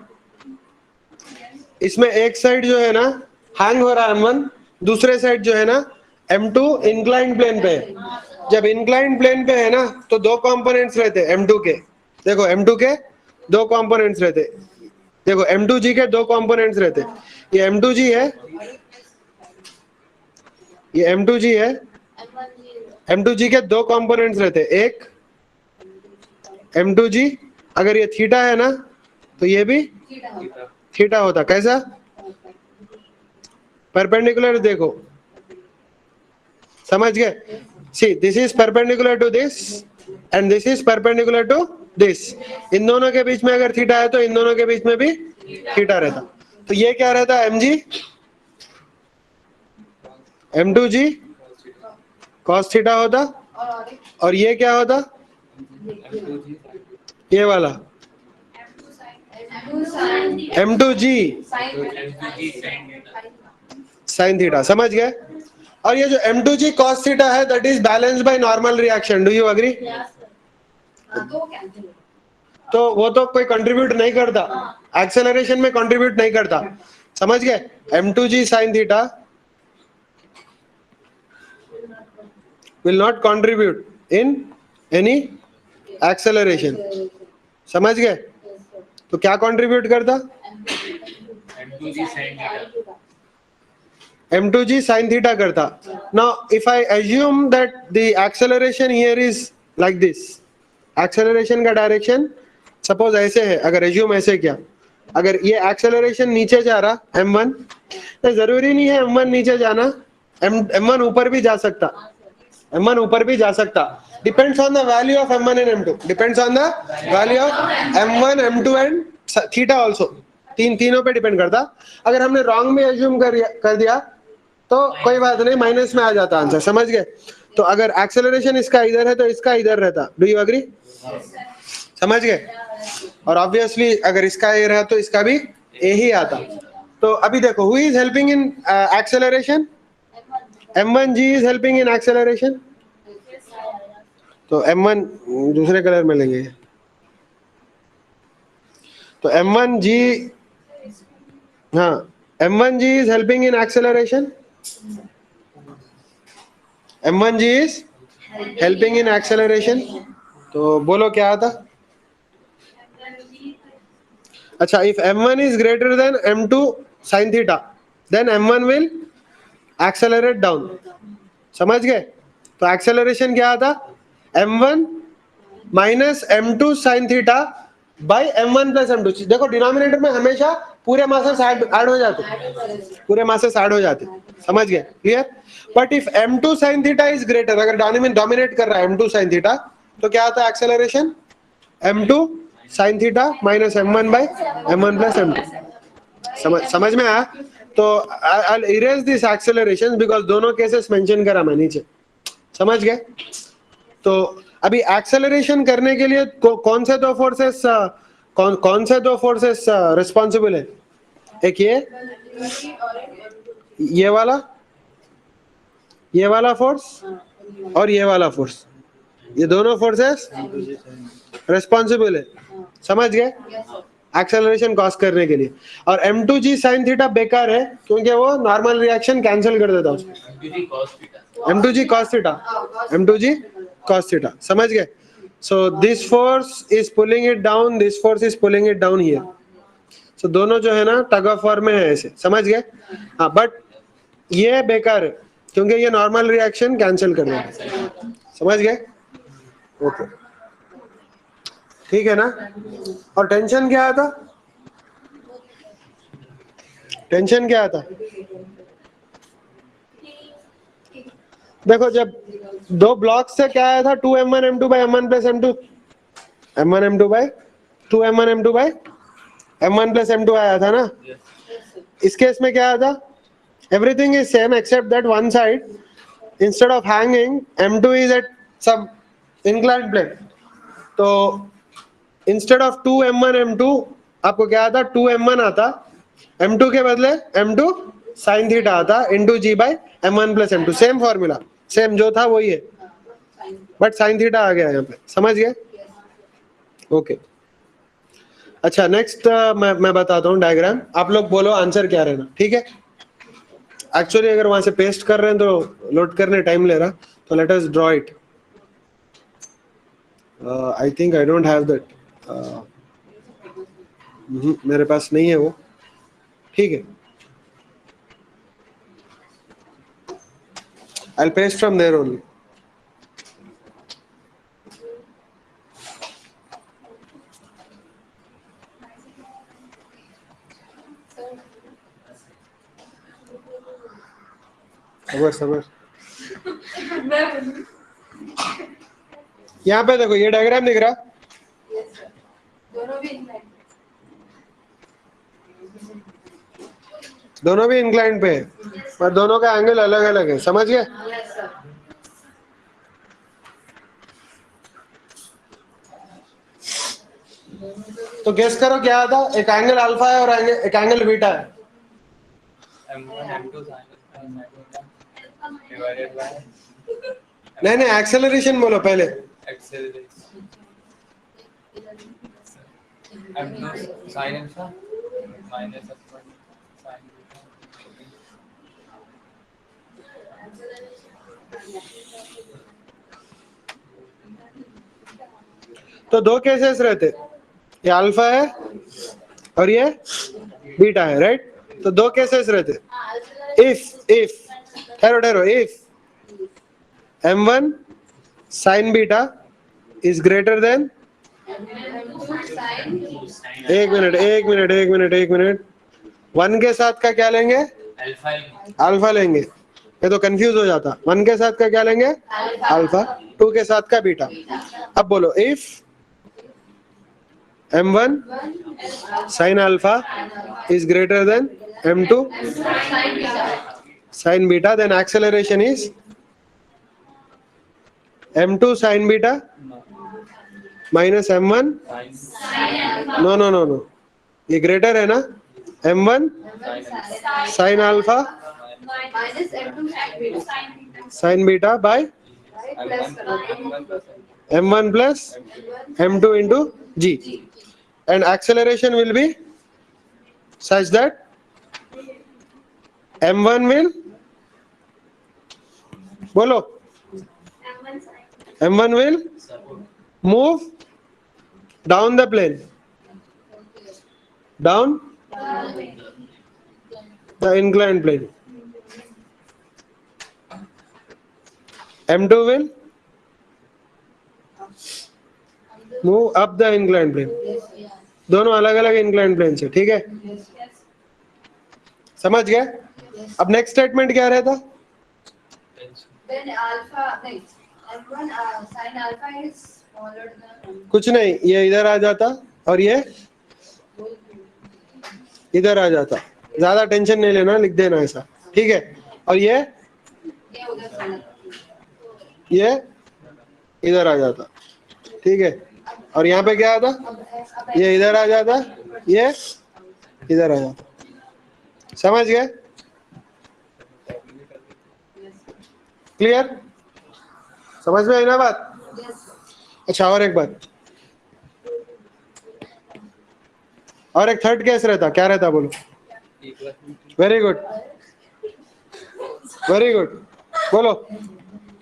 इसमें एक साइड जो है ना हैंग हो रहा है M1 दूसरे साइड जो है ना M2 इंक्लाइंड प्लेन पे है. जब इंक्लाइंड प्लेन पे है ना तो दो कंपोनेंट्स रहते हैं M2 के. देखो M2 के दो कंपोनेंट्स रहते. देखो M2G के दो कंपोनेंट्स रहते. ये M2G है ये M2G है. M2G के दो कंपोनेंट्स रहते. एक M2G अगर ये थीटा है ना तो ये भी थीटा होता. कैसा? परपेंडिकुलर. देखो समझ गए? See this is perpendicular to this and this is perpendicular to this. इन दोनों के बीच में अगर थीटा है तो इन दोनों के बीच में भी थीटा रहता. तो ये क्या रहता? MG M2G cos थीटा होता और ये क्या होता? ये वाला M2G sin थीटा. समझ गए? और ये जो M2G cos थीटा है that is balanced by normal reaction. Do you agree? तो वो तो कोई कंट्रीब्यूट नहीं करता एक्सेलरेशन में, कंट्रीब्यूट नहीं करता. समझ गए? M2G sin theta will not contribute in any acceleration. समझ गए? तो क्या कंट्रीब्यूट करता? M2G sin theta करता. Now if I assume that the acceleration here is like this, acceleration का डायरेक्शन सपोज ऐसे है. अगर assume ऐसे क्या, अगर ये acceleration नीचे जा रहा M1, तो जरूरी नहीं है M1 नीचे जाना. M1 ऊपर भी जा सकता. M1 ऊपर भी जा सकता. Depends on the value of M1 and M2. Depends on the value of M1, M2 and theta also. तीनों पे डिपेंड करता. अगर हमने रॉन्ग में एज्यूम कर दिया तो कोई बात नहीं, माइनस में आ जाता आंसर. समझ गए? तो अगर एक्सेलरेशन इसका इधर है तो इसका इधर रहता. Do you agree? समझ गए? और ऑब्वियसली अगर इसका ए रहा तो इसका भी ए ही आता. तो अभी देखो who is helping in acceleration? M1G is helping in acceleration. तो M1 दूसरे कलर में लेंगे. तो M1G हाँ M1G is helping in acceleration. M1G is helping in acceleration. तो बोलो क्या आता? अच्छा, if M1 is greater than M2 sin theta, then M1 will accelerate down. समझ गए? तो एक्सेलरेशन क्या आता, m1 minus m2 sine theta by m1 plus m2। देखो डिनोमिनेटर में हमेशा पूरे मासेस ऐड हो जाते, पूरे मासेस ऐड हो जाते, समझ गए, clear. But if m2 sine theta is greater, अगर डोमिनेट कर रहा है m2 साइन थीटा, तो क्या आता है acceleration, m2 sine theta minus m1 by m1 plus m2। समझ में आया। तो I'll erase this acceleration because दोनों केसेस मेंशन करा मैं नीचे, समझ गए। तो अभी एक्सेलरेशन करने के लिए कौन से दो फोर्सेस, कौन से दो फोर्सेस रिस्पॉन्सिबल है, एक ये वाला फोर्स और ये वाला फोर्स, ये दोनों फोर्सेस रिस्पॉन्सिबल है, समझ गए, एक्सेलरेशन कॉज करने के लिए। और m2g sin थीटा बेकार है क्योंकि वो नॉर्मल रिएक्शन कैंसिल कर देता है उसको, m2g cos theta, m2g cos theta, समझ गए। So this force is pulling it down, this force is pulling it down here. So दोनों जो है ना टग ऑफ वॉर में है ऐसे, समझ गए। हाँ बट ये बेकार है क्योंकि ये नॉर्मल रिएक्शन कैंसिल कर देता है, समझ गए, ओके, ठीक है ना। और टेंशन क्या आता, टेंशन क्या आता, देखो जब दो ब्लॉक से क्या आया था, 2m1 m2 by m1 plus m2, m1 m2 by 2m1 m2 by m1 plus m2 आया था ना। इस केस में क्या आया था, everything is same except that one side instead of hanging m2 is at some inclined plane. तो instead of 2m1 m2 आपको क्या आता, 2m1 आता, m2 के बदले m2 साइन थीटा आता into g by m1 plus m2, same formula, same जो था वही है, बट साइन थीटा आ गया यहाँ पे, समझ गए, ओके। अच्छा नेक्स्ट मैं बताता हूँ डायग्राम, आप लोग बोलो आंसर क्या रहना, ठीक है। एक्चुअली अगर वहां से पेस्ट कर रहे हैं तो लोड करने टाइम ले रहा, तो let us draw it. I think I don't have that, मेरे पास नहीं है वो, ठीक है। I'll paste from there only. सबर यहाँ पे देखो, ये डायग्राम दिख रहा, दोनों भी इंक्लाइंड पे है, पर दोनों का एंगल अलग अलग है, समझ गए। तो गेस करो क्या आता, एक एंगल अल्फा है और एक एंगल बीटा है। नहीं एक्सेलरेशन बोलो पहले, तो दो केसेस रहते, ये अल्फा है और ये बीटा है, राइट। तो दो केसेस रहते, इफ ठहरो ठहरो, if m1 sin beta is greater than, एक मिनट, वन के साथ का क्या लेंगे, अल्फा लेंगे, ये तो कंफ्यूज हो जाता, वन के साथ का क्या लेंगे अल्फा, टू के साथ का बीटा। अब बोलो if m1 sin alpha is greater than m2 sin beta, then acceleration is m2 sin beta minus m1, no, ये ग्रेटर है ना, m1 sin alpha sin beta by m1 plus m2 into g, and acceleration will be such that m1 will, बोलो, m1 will move down the plane, down the inclined plane, M2 will move up the inclined plane. दोनों अलग अलग inclined planes है, ठीक है? समझ गए? अब नेक्स्ट स्टेटमेंट क्या रहता? When alpha, नहीं, M1 sin alpha is smaller than कुछ नहीं, ये इधर आ जाता और ये इधर आ जाता. ज्यादा टेंशन नहीं लेना, लिख देना ऐसा, ठीक है? और ये इधर आ जाता, ठीक है? और यहाँ पे क्या आता? ये इधर आ जाता, ये इधर आ जाता. समझ गए? क्लियर? समझ में आई ना बात? अच्छा, और एक बात, और एक थर्ड केस रहता. क्या रहता बोलो? वेरी गुड, वेरी गुड, बोलो.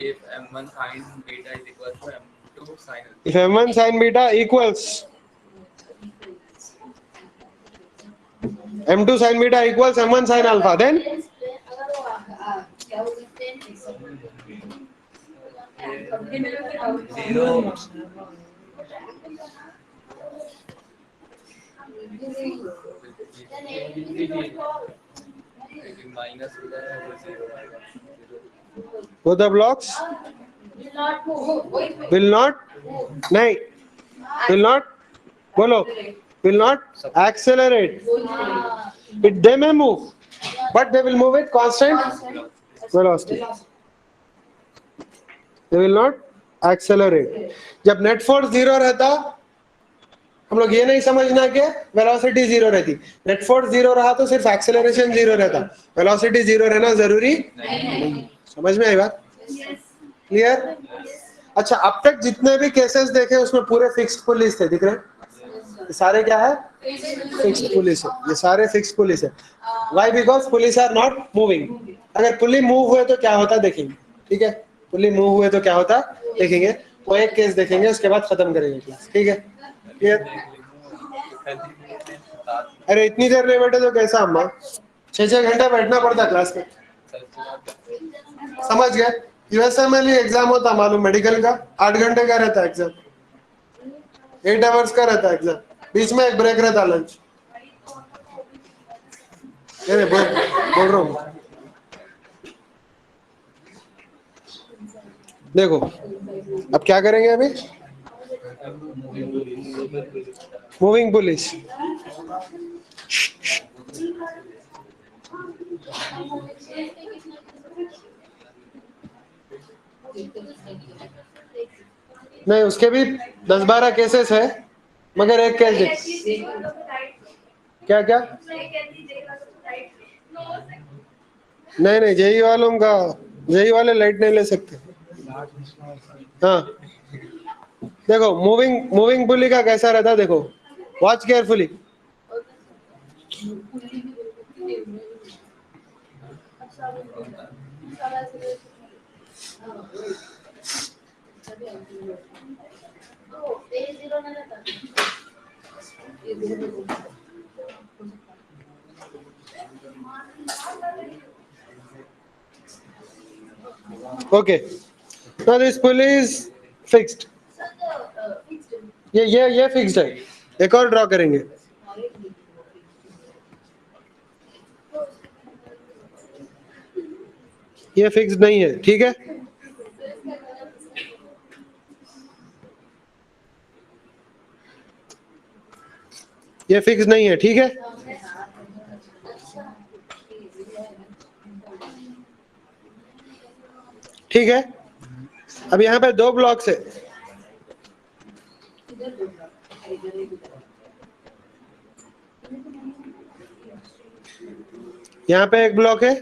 If M1 sin beta is equal to M2 sin alpha. If M1 sin beta equals M2 sin beta equals M1 sin alpha, then minus हो जाएगा तो 0 आएगा. both the blocks will not, नहीं, will not, बोलो, will not accelerate. They may move, but they will move with constant velocity. They will not accelerate. जब net force 0 रहता, हम लोग ये नहीं समझना कि वेलोसिटी 0 रहती. नेट फोर्स 0 रहा तो सिर्फ एक्सेलरेशन 0 रहता, वेलोसिटी 0 रहना जरूरी नहीं. समझ में आई बात? क्लियर? अच्छा, अब तक जितने भी केसेस देखे उसमें पूरे फिक्स्ड पुलिस थे, दिख रहे हैं? ये सारे क्या है? फिक्स्ड पुलिस है. ये सारे फिक्स्ड पुलिस है. Why? Because pulleys are not moving. अगर पुली मूव हुए तो क्या होता देखेंगे, ठीक है? पुली मूव हुए तो क्या होता देखेंगे. वो एक केस देखेंगे, उसके बाद खत्म करेंगे क्लास, ठीक है? क्लियर? अरे इतनी देर नहीं बैठे तो कैसा अम्मा? 6-6 घंटे बैठना पड़ता क्लास में. समझ गए? यूएसएमएल एग्जाम होता मालूम, मेडिकल का 8 घंटे का रहता एग्जाम, 8 आवर्स का रहता एग्जाम, बीच में एक ब्रेक रहता लंच. बोल रहा हूँ. देखो अब क्या करेंगे अभी? Moving police. नहीं, उसके भी 10-12 केसेस है, मगर एक केस देख. क्या क्या? नहीं, जेई वालों का, जेई वाले लाइट नहीं ले सकते. हाँ, देखो मूविंग पुली का कैसा रहता, देखो, watch carefully. Okay, now this pulley is fixed. ये फिक्स्ड है. एक और ड्रॉ करेंगे. ये फिक्स्ड नहीं है, ठीक है? ये फिक्स नहीं है, ठीक है? ठीक है. अब यहाँ पे 2 ब्लॉक्स है. यहाँ पे एक ब्लॉक है,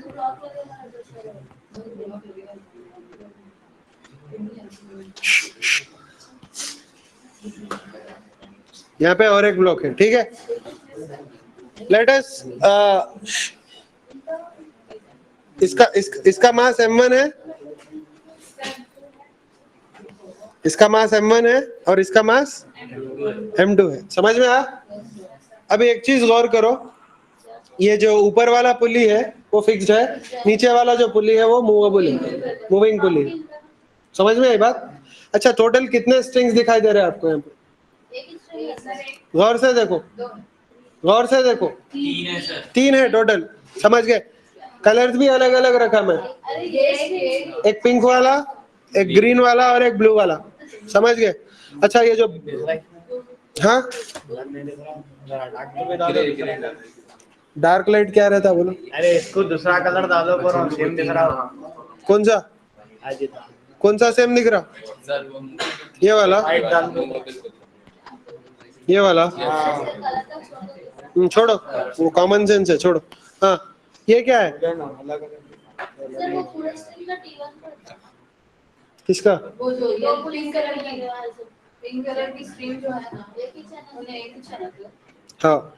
यहाँ पे और एक ब्लॉक है, ठीक है? लेट अस इसका मास m1 है, इसका मास m1 है और इसका मास m2 है. समझ में आया? अभी एक चीज गौर करो, ये जो ऊपर वाला पुली है वो फिक्स्ड है, नीचे वाला जो पुली है वो मूवेबल है, मूविंग पुली. समझ में आई बात? अच्छा, टोटल कितने स्ट्रिंग्स दिखाई दे रहे हैं आपको यहाँ पे? एक ही string है सर। गौर से देखो, दो। गौर से देखो, 3 है सर। 3 है टोटल। समझ गए? कलर्स भी अलग अलग रखा मैं, अरे ये एक पिंक वाला, एक ग्रीन वाला और एक ब्लू वाला। समझ गए? अच्छा, ये जो, हाँ, डार्क लाइट क्या रहता बोलो? अरे इसको दूसरा कलर डालो पर सेम दिख रहा। कौन सा? कौन सा सेम दिख रहा? सर वो ये वाला, वाइट डाल दो। ये वाला। छोड़ो, वो कॉमन सेंस है, छोड़ो। हाँ, ये क्या है? सर वो पूरा string का T1 पर किसका? वो जो ये पिंक कलर की स्ट्रीम जो है ना, एक ही चैनल उन्हें एक ही चैनल पे। हाँ,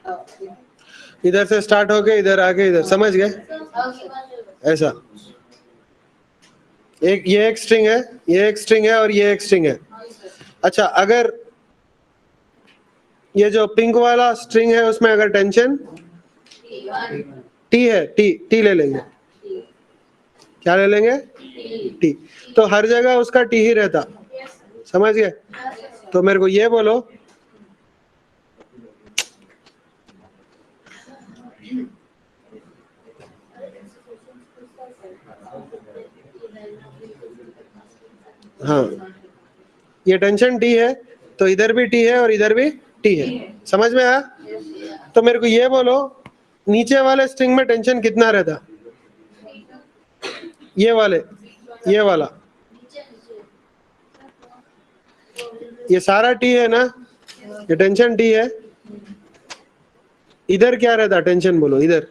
इधर से स्टार्ट होके इधर आके इधर। समझ गए? ऐसा एक, ये एक स्ट्रिंग है, ये एक स्ट्रिंग है और ये एक स्ट्रिंग है। अच्छा, अगर ये जो पिंक वाला स्ट्रिंग है उसमें अगर टेंशन टी है, टी ले लेंगे। क्या ले लेंगे? टी। तो हर जगह उसका टी ही रहता। समझ गए? तो मेरे को ये बोलो, हाँ, ये टेंशन टी है तो इधर भी टी है और इधर भी टी है। समझ में आया? तो मेरे को ये बोलो, नीचे वाले स्ट्रिंग में टेंशन कितना रहता? ये वाले, ये वाला, ये सारा टी है ना, ये टेंशन टी है। इधर क्या रहता? टेंशन बोलो, इधर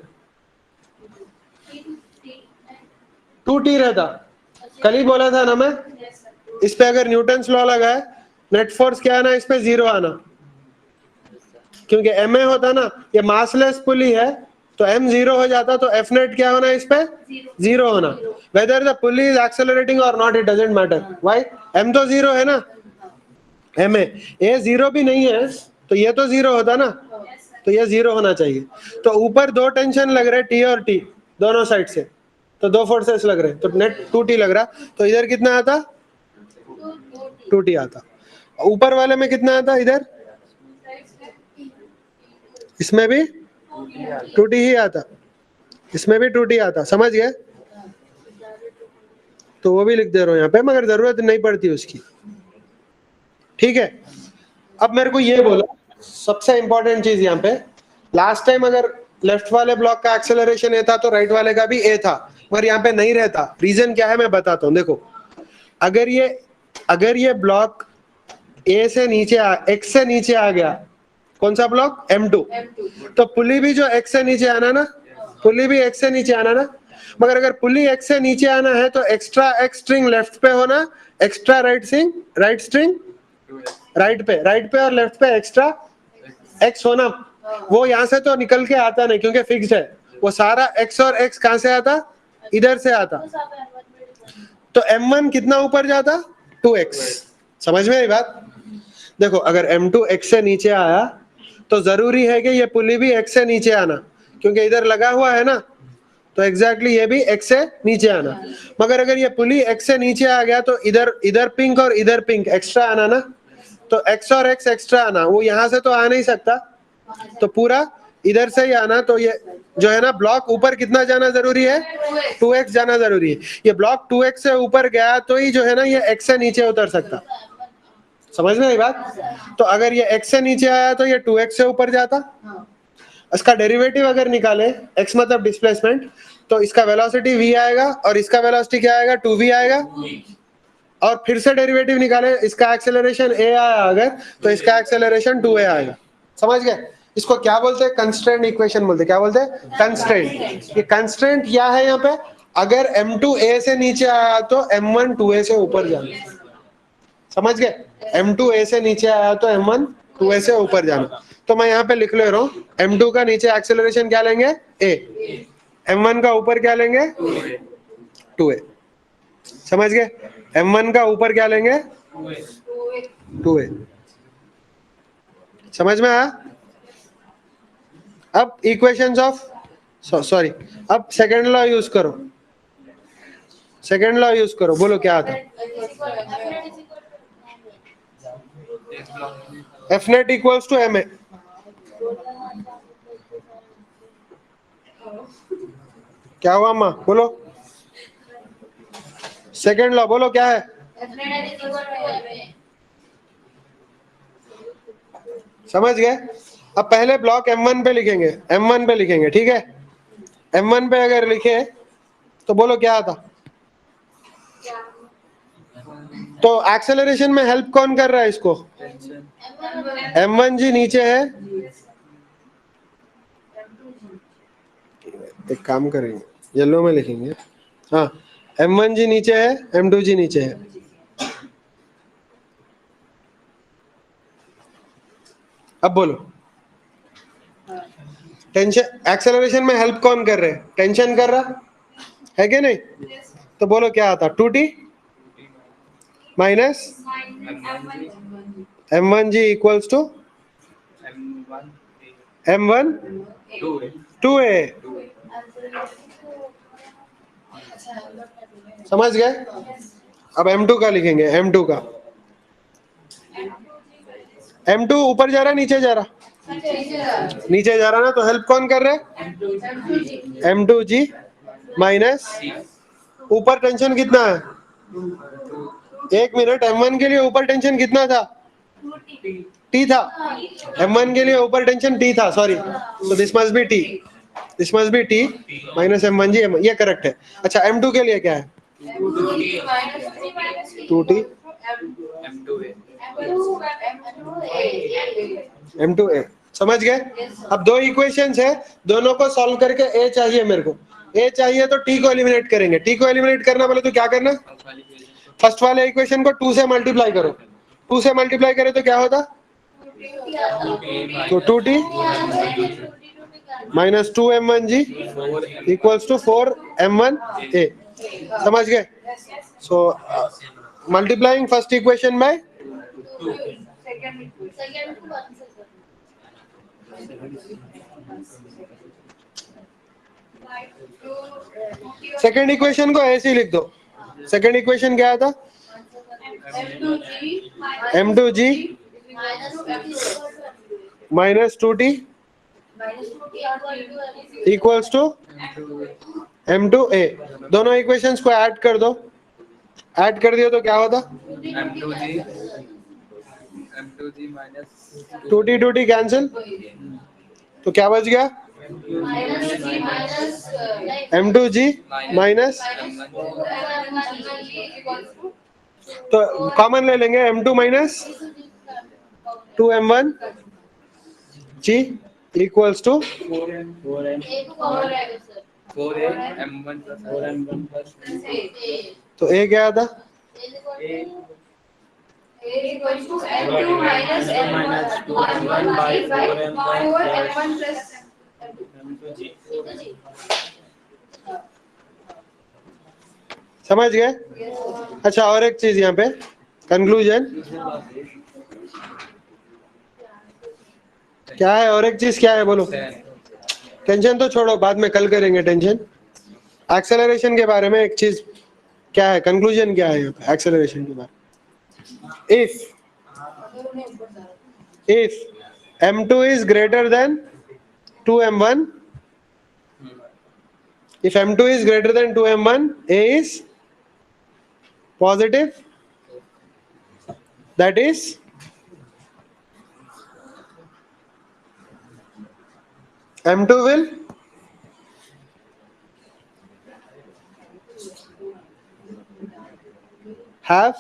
2t रहता। कल ही बोला था ना मैं, इस पे अगर न्यूटन्स लॉ लगाए, नेट फोर्स क्या आना, इस पे 0 आना, क्योंकि ma होता ना, ये मासलेस पुली है तो m 0 हो जाता, तो f net क्या होना, इस पे 0 होना। Whether the pulley is accelerating और not, it doesn't matter. Why? m तो 0 है ना, ma a 0 भी नहीं है तो ये तो 0 होता ना, तो ये 0 होना चाहिए। तो ऊपर दो टेंशन लग रहे, t और t दोनों साइड से, तो दो फोर्सेस लग रहे, तो नेट 2t लग रहा। तो इधर कितना आता? 2t आता। ऊपर वाले में कितना आता? इधर इसमें भी 2t ही आता, इसमें भी 2t आता। समझ गए? तो वो भी लिख दे रहा हूं यहाँ पे, मगर जरूरत नहीं पड़ती उसकी। ठीक है, अब मेरे को ये बोलो, सबसे इंपॉर्टेंट चीज यहाँ पे, लास्ट टाइम अगर लेफ्ट वाले ब्लॉक का एक्सेलरेशन ए था तो राइट वाले का भी ए था, मगर यहाँ पे नहीं रहता। रीजन क्या है मैं बताता हूँ। देखो, अगर ये ब्लॉक ए से नीचे एक्स से नीचे आ गया, कौन सा ब्लॉक? M2, तो पुली भी जो x से नीचे आना ना, पुली भी x से नीचे आना ना। मगर अगर पुली x से नीचे आना है तो एक्स्ट्रा x स्ट्रिंग लेफ्ट पे होना, एक्स्ट्रा राइट स्ट्रिंग राइट पे और लेफ्ट पे एक्स्ट्रा x होना। वो यहाँ से तो निकल के आता नहीं क्योंकि फिक्स्ड है, वो सारा x और x कहां से आता? इधर से आता। तो m1 कितना ऊपर जाता? 2x। समझ में आई बात? देखो, अगर m2 x से नीचे आया तो जरूरी है कि ये पुली भी x से नीचे आना, क्योंकि इधर लगा हुआ है ना, तो एग्जैक्टली ये भी x से नीचे आना। मगर अगर ये पुली x से नीचे आ गया तो इधर पिंक और इधर पिंक एक्स्ट्रा आना ना, तो x और x एक्स्ट्रा आना। वो यहां से तो आ नहीं सकता, तो पूरा इधर से ही आना। तो ये जो है ना, ब्लॉक ऊपर कितना जाना जरूरी है? 2x जाना जरूरी है। ये ब्लॉक 2x से ऊपर गया तो ही जो है ना ये x से नीचे उतर सकता। समझ में आई बात? तो अगर ये x से नीचे आया तो ये 2x से ऊपर जाता। इसका डेरिवेटिव अगर निकाले, x मतलब डिस्प्लेसमेंट, तो इसका वेलोसिटी v आएगा और इसका वेलोसिटी क्या आएगा? 2v आएगा। और फिर से डेरिवेटिव निकाले, इसका एक्सेलरेशन a आया अगर, तो इसका एक्सेलरेशन 2a आएगा। समझ गए? इसको क्या बोलते हैं? कंस्ट्रेंट इक्वेशन बोलते हैं। क्या बोलते हैं? कंस्ट्रेंट। ये कंस्ट्रेंट क्या है यहाँ पे? अगर m2 a से नीचे आया तो m1 2a से ऊपर जाना। समझ गए? m2 a से नीचे आया तो m1 2a से ऊपर जाना। तो मैं यहाँ पे लिख ले रहा हूँ, m2 का नीचे एक्सेलरेशन क्या लेंगे? a, m1 का ऊपर क्या लेंगे? 2a। समझ गए? m1 का ऊपर क्या लेंगे? 2a। समझ में आया? अब इक्वेशंस ऑफ सॉरी, अब सेकेंड लॉ यूज करो। सेकेंड लॉ यूज करो, बोलो क्या आता है? This block. F net equals to MA. क्या हुआ अम्मा बोलो, सेकेंड लॉ बोलो क्या है, समझ गए। अब पहले ब्लॉक M1 पे लिखेंगे, M1 पे लिखेंगे, ठीक है। M1 पे अगर लिखे तो बोलो क्या आता। तो एक्सेलरेशन में हेल्प कौन कर रहा है इसको, M1G नीचे है। एक काम करेंगे, येलो में लिखेंगे, हाँ M1G नीचे है, M2G नीचे है। अब बोलो टेंशन एक्सेलरेशन में हेल्प कौन कर रहे हैं, टेंशन कर रहा है कि नहीं। तो बोलो क्या आता, 2T minus M1G equals to M1 2A। समझ गए। अब M2 का लिखेंगे, M2 का, M2 ऊपर जा रहा नीचे जा रहा, नीचे जा रहा ना, तो हेल्प कौन कर रहे हैं, M2G माइनस, ऊपर टेंशन कितना है, एक मिनट, M1 के लिए ऊपर टेंशन कितना था, T था। M1 के लिए ऊपर टेंशन T था, सॉरी, तो this must be T, this must be T minus M1G, ये करेक्ट है। अच्छा M2 के लिए क्या है, 2T M2A। समझ गए। अब दो इक्वेशंस है, दोनों को सॉल्व करके A चाहिए मेरे को, A चाहिए तो T को एलिमिनेट करेंगे। T को एलिमिनेट करना बोले तो क्या करना, फर्स्ट वाले इक्वेशन को 2 से मल्टीप्लाई करो, 2 से मल्टीप्लाई करे तो क्या होता, तो 2T minus 2M1G equals to 4M1A। समझ गए। So multiplying first equation by second equation को ऐसे ही लिख दो। सेकेंड इक्वेशन क्या था, M2G minus 2T equals to M2A। दोनों इक्वेशंस को ऐड कर दो, ऐड कर दिया तो क्या होता, M2G माइनस 2T कैंसिल, तो क्या बच गया, M2G माइनस, तो कॉमन ले लेंगे, M2 minus 2M1G equals to 4A M1 plus तो A क्या था, समझ गए। अच्छा और एक चीज यहाँ पे कंक्लूजन क्या है, और एक चीज क्या है बोलो, टेंशन तो छोड़ो बाद में कल करेंगे टेंशन। एक्सेलरेशन के बारे में एक चीज क्या है, कंक्लूजन क्या है एक्सेलरेशन के बारे में, if M2 is greater than 2M1, if M2 is greater than 2M1, A is positive, that is M2 will have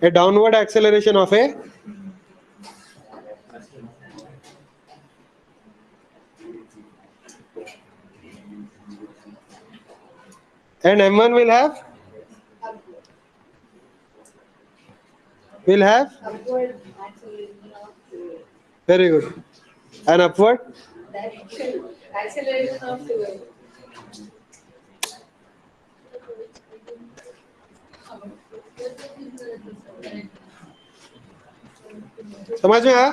a downward acceleration of A and M1 will have very good an upward समझ में आया।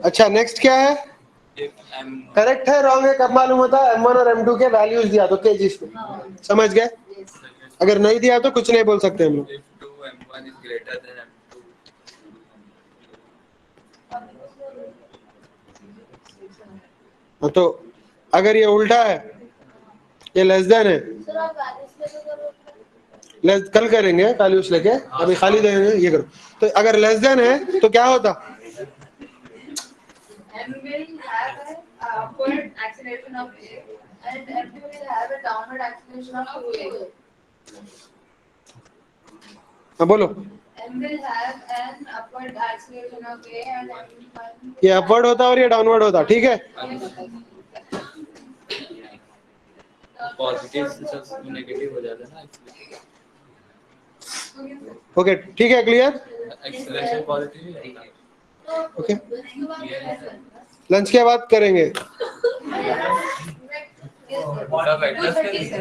अच्छा next क्या है, correct है wrong है कब मालूम होता है, M1 और M2 के वैल्यूज दिया तो केजीस में, समझ गए। अगर नहीं दिया तो कुछ नहीं बोल सकते हम लोग। If 2m1 is greater than m2. तो अगर ये उल्टा है, ये लेस देन है, सर आप वैल्यूज लेके करो। कल करेंगे वैल्यूज लेके, अभी खाली देंगे ये करो। तो अगर लेस देन है तो क्या होता? M will have an upward acceleration of A and M2 will have a downward acceleration of 2A. हाँ बोलो। M will have an upward acceleration of A and M1 ये अपवर्ड होता और ये डाउनवर्ड होता, ठीक है? पॉजिटिव से नेगेटिव हो जाता है ना एक्सीलरेशन। ओके ठीक है, क्लियर? एक्सीलरेशन पॉजिटिव ही रहता है। ओके, लंच के बाद करेंगे। सब वेक्टर्स के लिए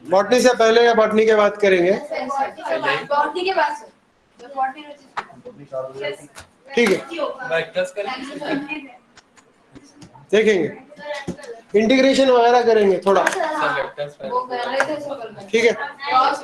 बॉटनी से पहले या बॉटनी के बाद करेंगे? बॉटनी के बाद सर। ठीक है, वेक्टर्स का देखेंगे, इंटीग्रेशन वगैरह करेंगे थोड़ा, सब वेक्टर्स वो कर रहे थे सर कल में। ठीक है? क्रॉस